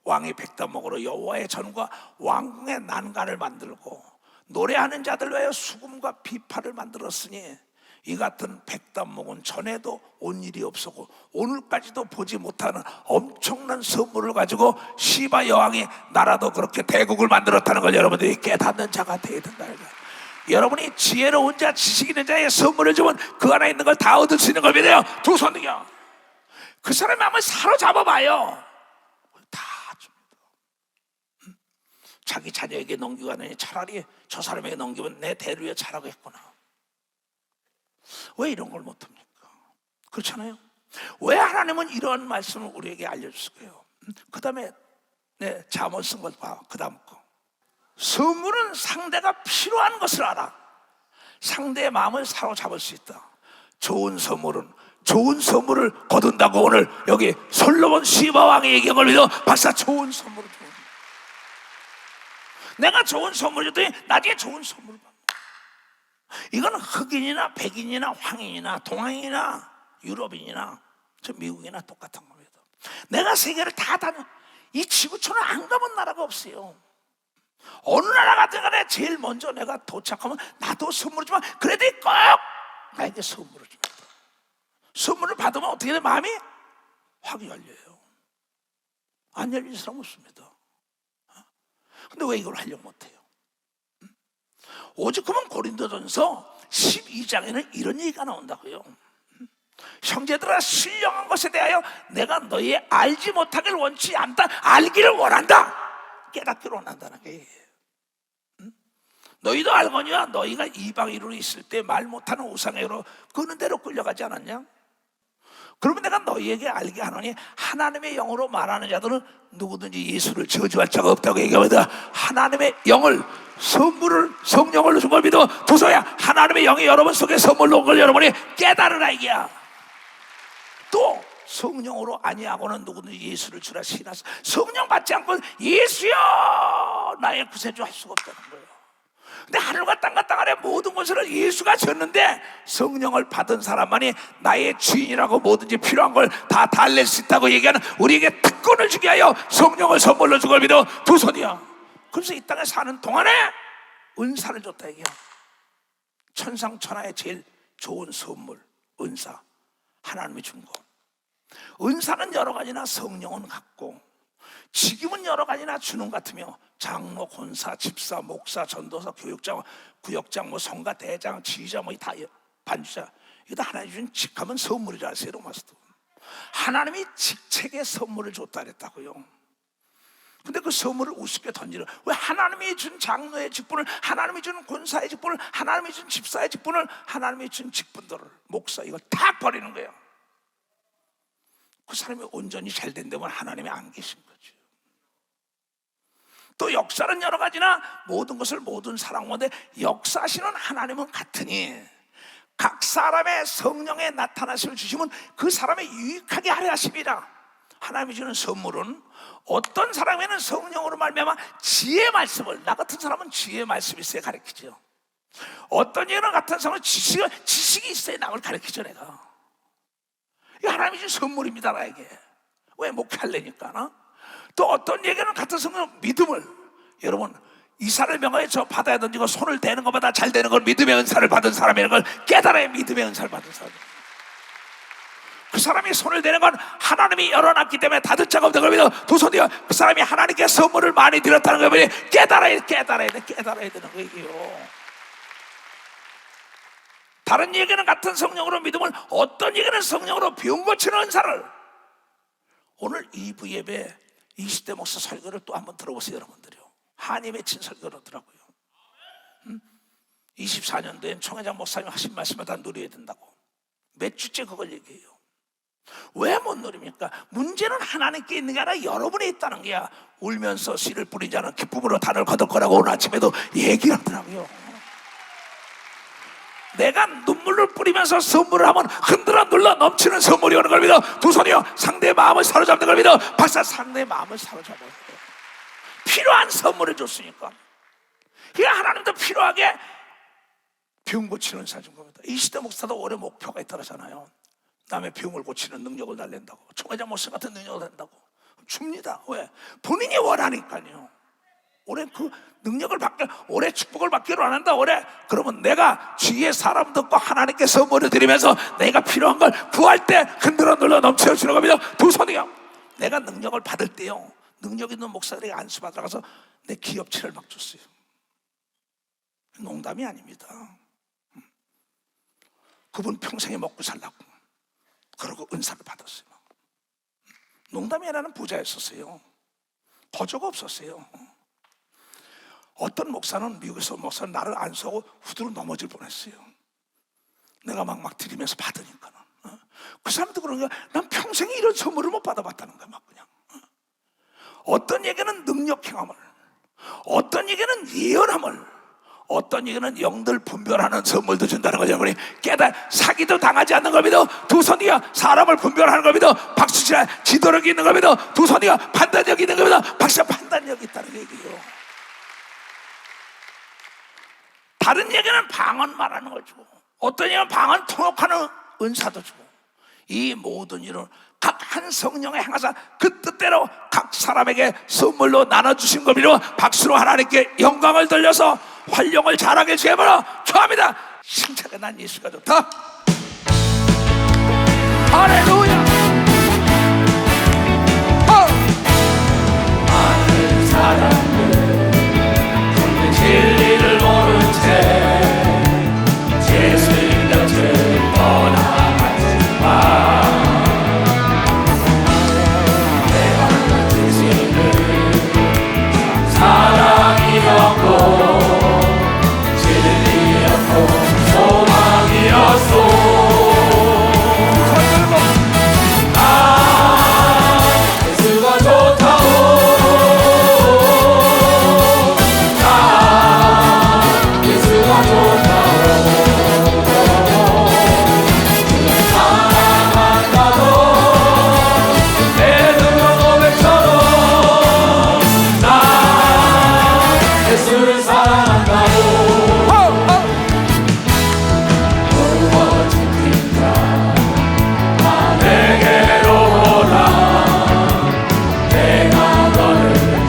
왕이 백단목으로 여호와의 전과 왕궁의 난간을 만들고 노래하는 자들 위하여 수금과 비파를 만들었으니 이 같은 백단목은 전에도 온 일이 없었고 오늘까지도 보지 못하는 엄청난 선물을 가지고 시바 여왕이 나라도 그렇게 대국을 만들었다는 걸 여러분들이 깨닫는 자가 되어야 된다. 여러분이 지혜로운 자, 지식 있는 자의 선물을 주면 그 안에 있는 걸 다 얻을 수 있는 걸 믿어요. 두 손이요. 그 사람이 한번 사로잡아봐요. 다 줍니다. 자기 자녀에게 넘기고 하느니 차라리 저 사람에게 넘기면 내 대류에 잘하겠구나. 왜 이런 걸 못합니까? 그렇잖아요. 왜 하나님은 이런 말씀을 우리에게 알려주실까요? 그 다음에 잠언 쓴 걸 봐. 그 다음 거. 선물은 상대가 필요한 것을 알아. 상대의 마음을 사로잡을 수 있다. 좋은 선물은 좋은 선물을 거둔다고 오늘 여기 솔로몬 시바 왕의 얘기한 걸 믿어 박사 좋은 선물을 줘. 내가 좋은 선물을 줬더니 나중에 좋은 선물을 받는. 이건 흑인이나 백인이나 황인이나 동양인이나 유럽인이나 저 미국이나 똑같은 겁니다. 내가 세계를 다 다녀 이 지구촌을 안 가본 나라가 없어요. 어느 나라 같은 간에 제일 먼저 내가 도착하면 나도 선물을 주면 그래도 꼭 나에게 선물을 줍니다. 선물을 받으면 어떻게 돼? 마음이 확 열려요. 안 열린 사람 없습니다. 근데 왜 이걸 하려고 못해요? 오죽하면 고린도전서 12장에는 이런 얘기가 나온다고요. 형제들아 신령한 것에 대하여 내가 너희 알지 못하기를 원치 않다. 알기를 원한다. 깨닫기를 원한다는 게. 너희도 알거니와 너희가 이방인으로 있을 때 말 못하는 우상에로 그는 대로 끌려가지 않았냐? 그러면 내가 너희에게 알게 하노니 하나님의 영으로 말하는 자들은 누구든지 예수를 저주할 자가 없다고 얘기합니다. 하나님의 영을 선물을 성령을 준 걸 믿어 두서야 하나님의 영이 여러분 속에 선물로 온 걸 여러분이 깨달으라 이게야. 또 성령으로 아니하고는 누구든지 예수를 주라 시인하소. 성령 받지 않고는 예수여 나의 구세주 할 수가 없다는 거예요. 근데 하늘과 땅과 땅 아래 모든 것을 예수가 졌는데 성령을 받은 사람만이 나의 주인이라고 뭐든지 필요한 걸 다 달랠 수 있다고 얘기하는 우리에게 특권을 주게 하여 성령을 선물로 준 걸 믿어 두 손이야. 그래서 이 땅에 사는 동안에 은사를 줬다 얘기야. 천상천하의 제일 좋은 선물 은사 하나님이 준 거. 은사는 여러 가지나 성령은 같고 직임은 여러 가지나 주는 같으며 장로, 권사, 집사, 목사, 전도사, 교육장, 구역장, 성가, 대장, 지휘자 다 반주자 이거 다 하나님이 준 직함은 선물이라 하세요. 로마서도 하나님이 직책의 선물을 줬다 그랬다고요. 근데 그 선물을 우습게 던지는 왜 하나님이 준 장로의 직분을 하나님이 준 권사의 직분을 하나님이 준 집사의 직분을 하나님이 준 직분들을 목사 이걸 다 버리는 거예요. 그 사람이 온전히 잘 된다면 하나님이 안 계신 거죠. 또 역사는 여러 가지나 모든 것을 모든 사랑하는데 역사하시는 하나님은 같으니 각 사람의 성령의 나타나심을 주시면 그 사람의 유익하게 하려 하십니다. 하나님이 주는 선물은 어떤 사람에는 성령으로 말미암아 지혜의 말씀을 나 같은 사람은 지혜의 말씀이 있어야 가르치죠. 어떤 얘는 같은 사람은 지식이 있어야 나를 가르치죠. 내가 이 하나님이 준 선물입니다 나에게. 왜 목회하려니까. 또 어떤 얘기는 같은 성령 믿음을 여러분 이사를 명하여 저 바다에 던지고 손을 대는 것보다 잘 되는 걸 믿음의 은사를 받은 사람이라는 걸 깨달아야 믿음의 은사를 받은 사람. 그 사람이 손을 대는 건 하나님이 열어놨기 때문에 닫을 자가 없는 걸 믿어 두 손이요. 그 사람이 하나님께 선물을 많이 드렸다는 걸 깨달아야 되는 거예요. 다른 얘기는 같은 성령으로 믿음을 어떤 얘기는 성령으로 병 고치는 은사를. 오늘 2부 예배 20대 목사 설교를 또 한번 들어보세요 여러분들이요. 한이 맺힌 설교를 하더라고요. 24년도엔 총회장 목사님 하신 말씀을 다 누려야 된다고 몇 주째 그걸 얘기해요. 왜 못 누립니까? 문제는 하나님께 있는 게 아니라 여러분에 있다는 게야. 울면서 씨를 뿌린 자는 기쁨으로 단을 거둘 거라고 오늘 아침에도 얘기를 하더라고요. 내가 눈물을 뿌리면서 선물을 하면 흔들어 눌러 넘치는 선물이 오는 걸 믿어. 두 손이요 상대의 마음을 사로잡는 걸 믿어. 박사 상대의 마음을 사로잡아요. 필요한 선물을 줬으니까. 그러니까 하나님도 필요하게 병 고치는 은사 준 겁니다. 이시대 목사도 올해 목표가 있더라잖아요. 남의 병을 고치는 능력을 달랜다고, 총회장 목사 같은 능력을 달랜다고 줍니다. 왜? 본인이 원하니까요. 올해 그 능력을 받게, 올해 축복을 받기로 안 한다. 올해 그러면 내가 주위의 사람 듣고 하나님께 선물을 드리면서 내가 필요한 걸 구할 때 흔들어 눌러 넘쳐 주는 겁니다. 두 손이요. 내가 능력을 받을 때요, 능력 있는 목사들에게 안수 받으러 가서 내 기업체를 막 줬어요. 농담이 아닙니다. 그분 평생에 먹고 살라고 그러고 은사를 받았어요. 농담이 아니라는 부자였었어요. 거저가 없었어요. 어떤 목사는 미국에서 목사는 나를 안수하고 후두로 넘어질 뻔했어요. 내가 막 드리면서 받으니까는. 그 사람도 그러니까 난 평생에 이런 선물을 못 받아봤다는 거야. 막 그냥. 어떤 얘기는 능력 행함을, 어떤 얘기는 예언함을, 어떤 얘기는 영들 분별하는 선물도 준다는 거죠. 우리 사기도 당하지 않는 겁니다. 두 손이가 사람을 분별하는 겁니다. 박수치라 지도력이 있는 겁니다. 두 손이가 판단력이 있는 겁니다. 박수가 판단력이 있다는 얘기예요. 다른 얘기는 방언 말하는 걸 주고, 어떤 얘기는 방언 통역하는 은사도 주고, 이 모든 일은 각 한 성령의 행하사 그 뜻대로 각 사람에게 선물로 나눠주신 겁니다. 박수로 하나님께 영광을 돌려서 활용을 잘하게 주여버려 축하합니다. 심차게 난 예수가 좋다. 할렐루야. 많은 사람들 진리를 모른 채 예수의 곁을 떠나갔지만 사랑이었고 진리였고 소망이었소. 예수가 좋다오. 예수가 좋다오. 사랑한다고 내 눈으로 고백처럼 예수를 사랑한다고. 멀어진 그림자 나 내게로 오라. 내가 너를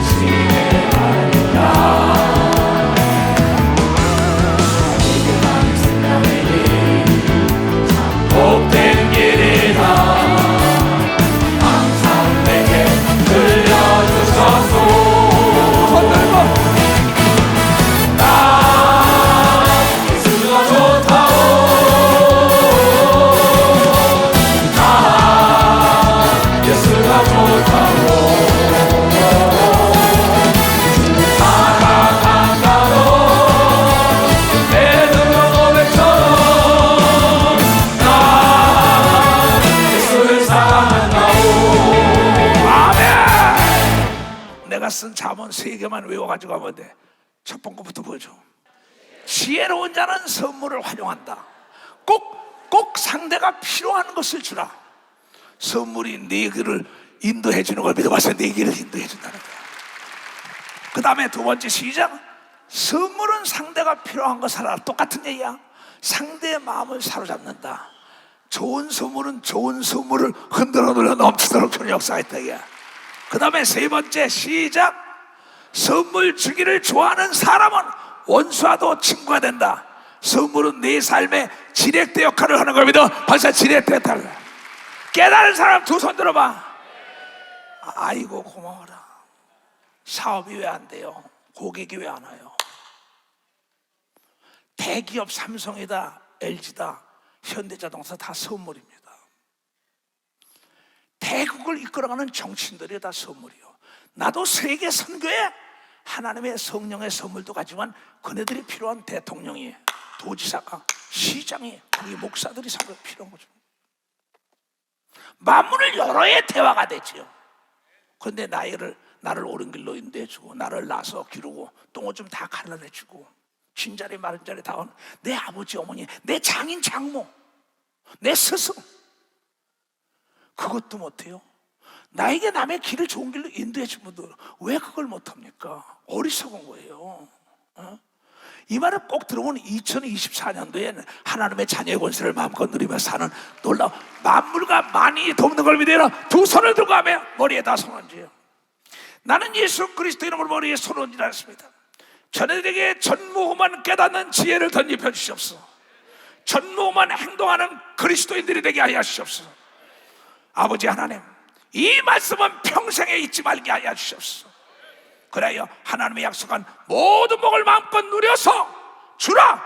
지내가리라. 이게 나의 생명의 길, 참 복된 길이다. 항상 내게 들려주셨소. 예수가 좋다오. 예수가 좋다오. 사랑한다고 내 눈으로 고백처럼 나 예수를 사랑한다오. 아멘. 내가 쓴 잠언 3개만 외워가지고 하면 돼. 첫 번째부터 보여줘. 지혜로운 자는 선물을 활용한다. 꼭 상대가 필요한 것을 주라. 선물이 네 길을 인도해 주는 걸 믿어봐서 네 길을 인도해 준다는 거야. 그 다음에 두 번째 시작. 선물은 상대가 필요한 거 사라. 똑같은 얘기야. 상대의 마음을 사로잡는다. 좋은 선물은 좋은 선물을 흔들어 눌러 넘치도록 주는 역사가 있다 이야. 그 다음에 세 번째 시작. 선물 주기를 좋아하는 사람은 원수와도 친구가 된다. 선물은 내 삶의 지렛대 역할을 하는 겁니다. 벌써 지렛대 역할을. 깨달은 사람 두 손 들어봐. 아이고 고마워라. 사업이 왜 안 돼요? 고객이 왜 안 와요? 대기업 삼성이다, LG다, 현대자동차 다 선물입니다. 대국을 이끌어가는 정치인들이 다 선물이요. 나도 세계 선교에 하나님의 성령의 선물도 가지만 그네들이 필요한 대통령이, 도지사가, 시장이, 우리 목사들이 사실 필요한 거죠. 만물을 여러 해 대화가 되지요. 그런데 나를 옳은 길로 인도해주고 나를 낳아서 기르고 똥을 좀 다 갈라내주고 친자리 마른자리 다 오는 내 아버지 어머니, 내 장인 장모, 내 스승, 그것도 못해요. 나에게 남의 길을 좋은 길로 인도해 준 분들 왜 그걸 못합니까? 어리석은 거예요. 이 말을 꼭 들어보면 2024년도에 하나님의 자녀의 권세를 마음껏 누리며 사는 놀라운 만물과 만인이 돕는 걸 믿으라. 두 손을 들고 하며 머리에다 손얹어요. 나는 예수 그리스도 이름으로 머리에 손얹으라. 저들에게 전무후무한 깨닫는 지혜를 덧입혀 주시옵소서. 전무후무한 행동하는 그리스도인들이 되게 하여 주시옵소서. 아버지 하나님, 이 말씀은 평생에 잊지 말게 하여 주시옵소서. 그래야 하나님의 약속한 모든 복을 마음껏 누려서 주라.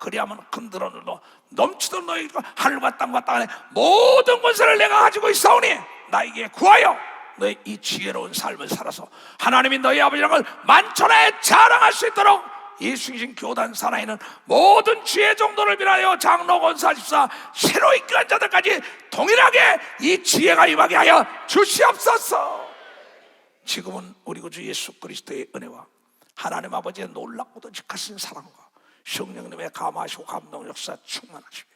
그리하면 흔들어 눌러 넘치던 너희 하늘과 땅과 땅 안에 모든 권세를 내가 가지고 있사오니 나에게 구하여 너희 이 지혜로운 삶을 살아서 하나님이 너희 아버지라는 걸 만천하에 자랑할 수 있도록 예수이신 교단 사나이는 모든 지혜 정도를 비하여 장로 권사 집사 새로 입교한 자들까지 동일하게 이 지혜가 임하게 하여 주시옵소서. 지금은 우리 구주 예수 그리스도의 은혜와 하나님 아버지의 놀랍고도 직하신 사랑과 성령님의 감화하시고 감동 역사 충만하시며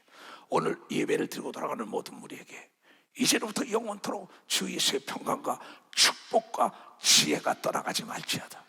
오늘 예배를 드리고 돌아가는 모든 무리에게 이제로부터 영원토록 주 예수의 평강과 축복과 지혜가 떠나가지 말지어다.